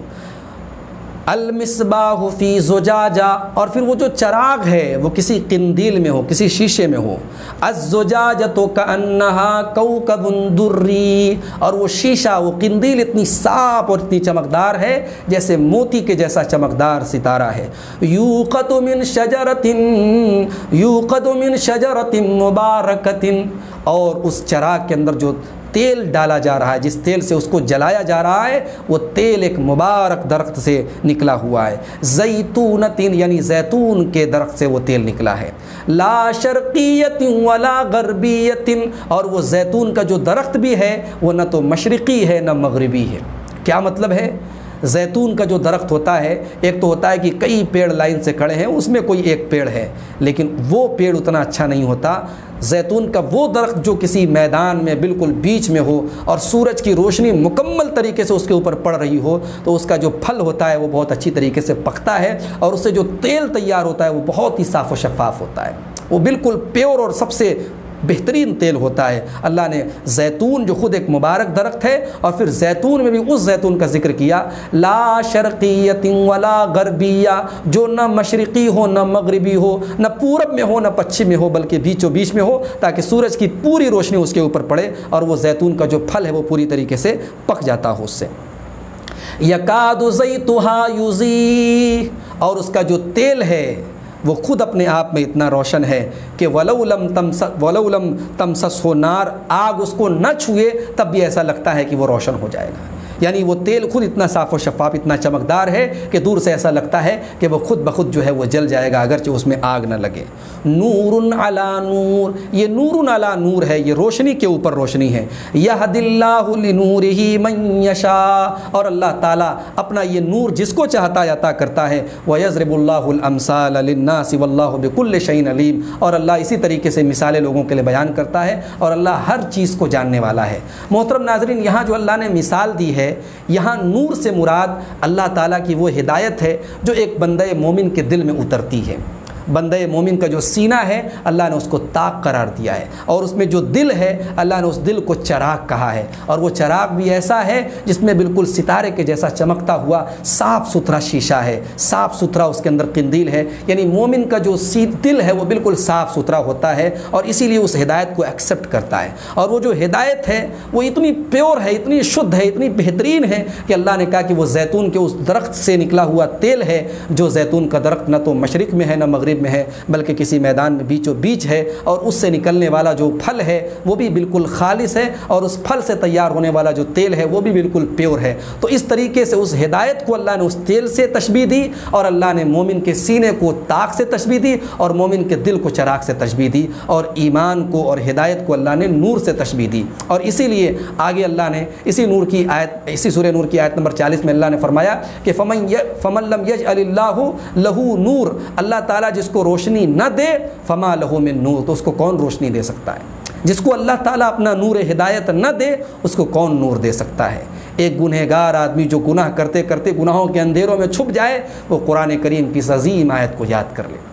المصباح فی زجاجہ، اور پھر وہ جو چراغ ہے وہ کسی قندیل میں ہو، کسی شیشے میں ہو۔ الزجاجۃ کأنہا کوکب دری، اور وہ شیشہ، وہ قندیل اتنی صاف اور اتنی چمکدار ہے جیسے موتی کے جیسا چمکدار ستارہ ہے۔ یوقد من شجرۃ مبارکۃ، اور اس چراغ کے اندر جو تیل ڈالا جا رہا ہے، جس تیل سے اس کو جلایا جا رہا ہے، وہ تیل ایک مبارک درخت سے نکلا ہوا ہے۔ زیتونۃ، یعنی زیتون کے درخت سے وہ تیل نکلا ہے۔ لا شرقیۃ ولا غربیۃ، اور وہ زیتون کا جو درخت بھی ہے وہ نہ تو مشرقی ہے نہ مغربی ہے۔ کیا مطلب ہے؟ زیتون کا جو درخت ہوتا ہے، ایک تو ہوتا ہے کہ کئی پیڑ لائن سے کھڑے ہیں، اس میں کوئی ایک پیڑ ہے، لیکن وہ پیڑ اتنا اچھا نہیں ہوتا۔ زیتون کا وہ درخت جو کسی میدان میں بالکل بیچ میں ہو اور سورج کی روشنی مکمل طریقے سے اس کے اوپر پڑ رہی ہو، تو اس کا جو پھل ہوتا ہے وہ بہت اچھی طریقے سے پکتا ہے، اور اس سے جو تیل تیار ہوتا ہے وہ بہت ہی صاف و شفاف ہوتا ہے، وہ بالکل پیور اور سب سے بہترین تیل ہوتا ہے۔ اللہ نے زیتون جو خود ایک مبارک درخت ہے، اور پھر زیتون میں بھی اس زیتون کا ذکر کیا، لا شرقیۃ ولا غربیہ، جو نہ مشرقی ہو نہ مغربی ہو، نہ پورب میں ہو نہ پچھم میں ہو، بلکہ بیچوں بیچ میں ہو، تاکہ سورج کی پوری روشنی اس کے اوپر پڑے اور وہ زیتون کا جو پھل ہے وہ پوری طریقے سے پک جاتا ہو اس سے۔ یکاد زیتھا یضیء، اور اس کا جو تیل ہے وہ خود اپنے آپ میں اتنا روشن ہے کہ ولو لم تمسسہ نار، آگ اس کو نہ چھوئے تب بھی ایسا لگتا ہے کہ وہ روشن ہو جائے گا۔ یعنی وہ تیل خود اتنا صاف و شفاف، اتنا چمکدار ہے کہ دور سے ایسا لگتا ہے کہ وہ خود بخود جو ہے وہ جل جائے گا، اگرچہ اس میں آگ نہ لگے۔ نور علی نور، یہ نور علی نور ہے، یہ روشنی کے اوپر روشنی ہے۔ یہدی اللہ لنورہ من یشاء، اور اللہ تعالیٰ اپنا یہ نور جس کو چاہتا ہے عطا کرتا ہے۔ ویضرب اللہ الامثال للناس واللہ بکل شیء علیم، اور اللہ اسی طریقے سے مثالیں لوگوں کے لیے بیان کرتا ہے، اور اللہ ہر چیز کو جاننے والا ہے۔ محترم ناظرین، یہاں جو اللہ نے مثال دی ہے، یہاں نور سے مراد اللہ تعالیٰ کی وہ ہدایت ہے جو ایک بندہ مومن کے دل میں اترتی ہے۔ بندہ مومن کا جو سینہ ہے اللہ نے اس کو طاق قرار دیا ہے، اور اس میں جو دل ہے اللہ نے اس دل کو چراغ کہا ہے، اور وہ چراغ بھی ایسا ہے جس میں بالکل ستارے کے جیسا چمکتا ہوا صاف ستھرا شیشہ ہے، صاف ستھرا اس کے اندر قندیل ہے۔ یعنی مومن کا جو دل ہے وہ بالکل صاف ستھرا ہوتا ہے، اور اسی لیے اس ہدایت کو ایکسیپٹ کرتا ہے، اور وہ جو ہدایت ہے وہ اتنی پیور ہے، اتنی شدھ ہے، اتنی بہترین ہے کہ اللہ نے کہا کہ وہ زیتون کے اس درخت سے نکلا ہوا تیل ہے، جو زیتون کا درخت نہ تو مشرق میں ہے نہ مغرب میں ہے، بلکہ کسی میدان میں بیچوں بیچ ہے، اور اس سے نکلنے والا جو پھل ہے وہ بھی بالکل خالص ہے، اور اس پھل سے تیار ہونے والا جو تیل ہے وہ بھی بالکل پیور ہے۔ تو اس طریقے سے اس ہدایت کو اللہ نے اس تیل سے تشبیہ دی، اور اللہ نے مومن کے سینے کو طاق سے تشبیہ دی، اور مومن کے دل کو چراغ سے تشبیہ دی، اور ایمان کو اور ہدایت کو اللہ نے نور سے تشبیہ دی۔ اور اسی لیے آگے اللہ نے اسی سورہ نور کی آیت نمبر 40 میں اللہ نے فرمایا کہ فمن لم یجعل اللہ لہ نور، اللہ تعالیٰ جس کو روشنی نہ دے، فما لہ من نور، تو اس کو کون روشنی دے سکتا ہے؟ جس کو اللہ تعالیٰ اپنا نور ہدایت نہ دے اس کو کون نور دے سکتا ہے؟ ایک گنہگار آدمی جو گناہ کرتے کرتے گناہوں کے اندھیروں میں چھپ جائے، وہ قرآن کریم کی اس عظیم آیت کو یاد کر لے۔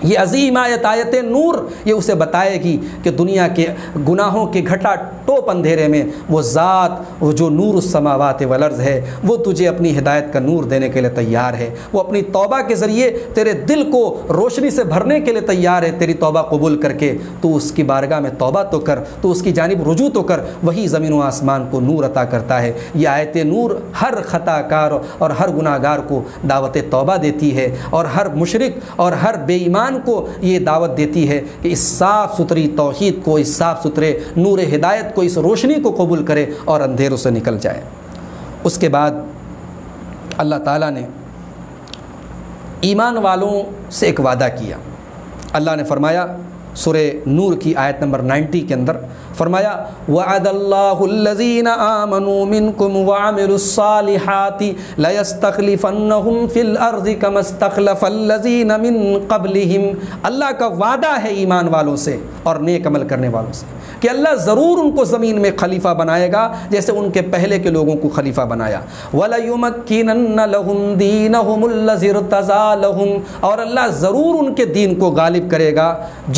یہ عظیم آیت نور، یہ اسے بتائے گی کہ دنیا کے گناہوں کے گھٹا ٹوپ اندھیرے میں وہ ذات وہ جو نور السماوات والارض ہے وہ تجھے اپنی ہدایت کا نور دینے کے لیے تیار ہے، وہ اپنی توبہ کے ذریعے تیرے دل کو روشنی سے بھرنے کے لیے تیار ہے۔ تیری توبہ قبول کر کے تو اس کی بارگاہ میں توبہ تو کر، تو اس کی جانب رجوع تو کر، وہی زمین و آسمان کو نور عطا کرتا ہے۔ یہ آیت نور ہر خطا کار اور ہر گناہ گار کو دعوت توبہ دیتی ہے، اور ہر مشرک اور ہر بے ایمان کو یہ دعوت دیتی ہے کہ اس صاف ستھری توحید کو، اس صاف ستھرے نور ہدایت کو، اس روشنی کو قبول کرے اور اندھیروں سے نکل جائے۔ اس کے بعد اللہ تعالیٰ نے ایمان والوں سے ایک وعدہ کیا۔ اللہ نے فرمایا سورہ نور کی آیت نمبر 90 کے اندر فرمایا وعد اللہ الذین آمنوا منکم وعملوا الصالحات لیستخلفنہم فی الارض کما استخلف الذین من قبلہم۔ اللہ کا وعدہ ہے ایمان والوں سے اور نیک عمل کرنے والوں سے کہ اللہ ضرور ان کو زمین میں خلیفہ بنائے گا جیسے ان کے پہلے کے لوگوں کو خلیفہ بنایا۔ وَلَيُمَكِّنَنَّ لَهُمْ دِينَهُمُ الَّذِي ارْتَضَىٰ لَهُمْ، اور اللہ ضرور ان کے دین کو غالب کرے گا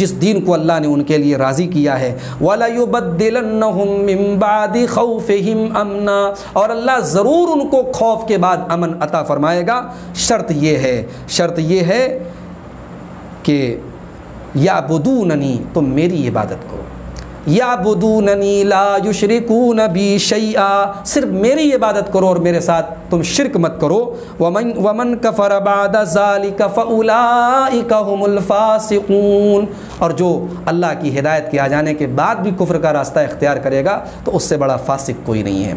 جس دین کو اللہ نے ان کے لیے راضی کیا ہے۔ وَلَيُبَدِّلَنَّهُمْ مِن بَعْدِ خَوْفِهِمْ أَمْنًا، اور اللہ ضرور ان کو خوف کے بعد امن عطا فرمائے گا۔ شرط یہ ہے کہ یعبدوننی، تم میری عبادت کرو، یعبدوننی لا یشرکون بی شیئا، صرف میری عبادت کرو اور میرے ساتھ تم شرک مت کرو۔ ومن کفر بعد ذلک فاولئک هم الفاسقون، اور جو اللہ کی ہدایت کے آ جانے کے بعد بھی کفر کا راستہ اختیار کرے گا تو اس سے بڑا فاسق کوئی نہیں ہے۔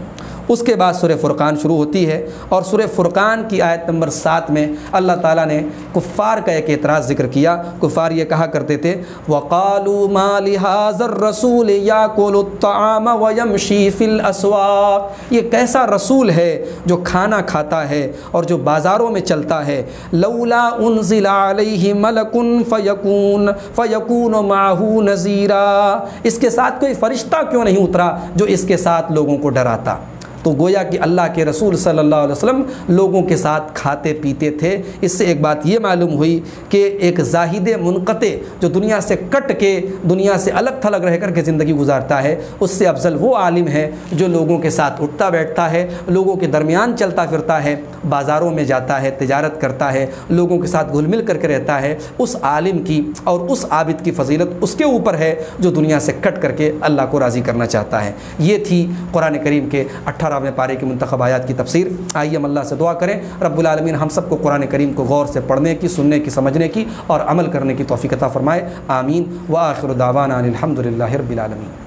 اس کے بعد سورہ فرقان شروع ہوتی ہے، اور سورہ فرقان کی آیت نمبر 7 میں اللہ تعالیٰ نے کفار کا ایک اعتراض ذکر کیا۔ کفار یہ کہا کرتے تھے وَقَالُوا مَا لِهَٰذَا الرَّسُولِ يَأْكُلُ الطَّعَامَ وَيَمْشِي فِي الْأَسْوَاقِ، یہ کیسا رسول ہے جو کھانا کھاتا ہے اور جو بازاروں میں چلتا ہے۔ لَوْلَا أُنزِلَ عَلَيْهِ مَلَكٌ فَيَكُونُ مَعَهُ نَذِيرًا، اس کے ساتھ کوئی فرشتہ کیوں نہیں اترا جو اس کے ساتھ لوگوں کو ڈراتا۔ تو گویا کہ اللہ کے رسول صلی اللہ علیہ وسلم لوگوں کے ساتھ کھاتے پیتے تھے۔ اس سے ایک بات یہ معلوم ہوئی کہ ایک زاہد منقطع جو دنیا سے کٹ کے، دنیا سے الگ تھلگ رہ کر کے زندگی گزارتا ہے، اس سے افضل وہ عالم ہے جو لوگوں کے ساتھ اٹھتا بیٹھتا ہے، لوگوں کے درمیان چلتا پھرتا ہے، بازاروں میں جاتا ہے، تجارت کرتا ہے، لوگوں کے ساتھ گھل مل کر کے رہتا ہے۔ اس عالم کی اور اس عابد کی فضیلت اس کے اوپر ہے جو دنیا سے کٹ کر کے اللہ کو راضی کرنا چاہتا ہے۔ یہ تھی قرآن کریم کے 18 پارے کی منتخب آیات کی تفسیر۔ آئیے ہم اللہ سے دعا کریں رب العالمین ہم سب کو قرآن کریم کو غور سے پڑھنے کی، سننے کی، سمجھنے کی اور عمل کرنے کی توفیق عطا فرمائے۔ آمین۔ وآخر دعوانا الحمد للہ رب العالمین۔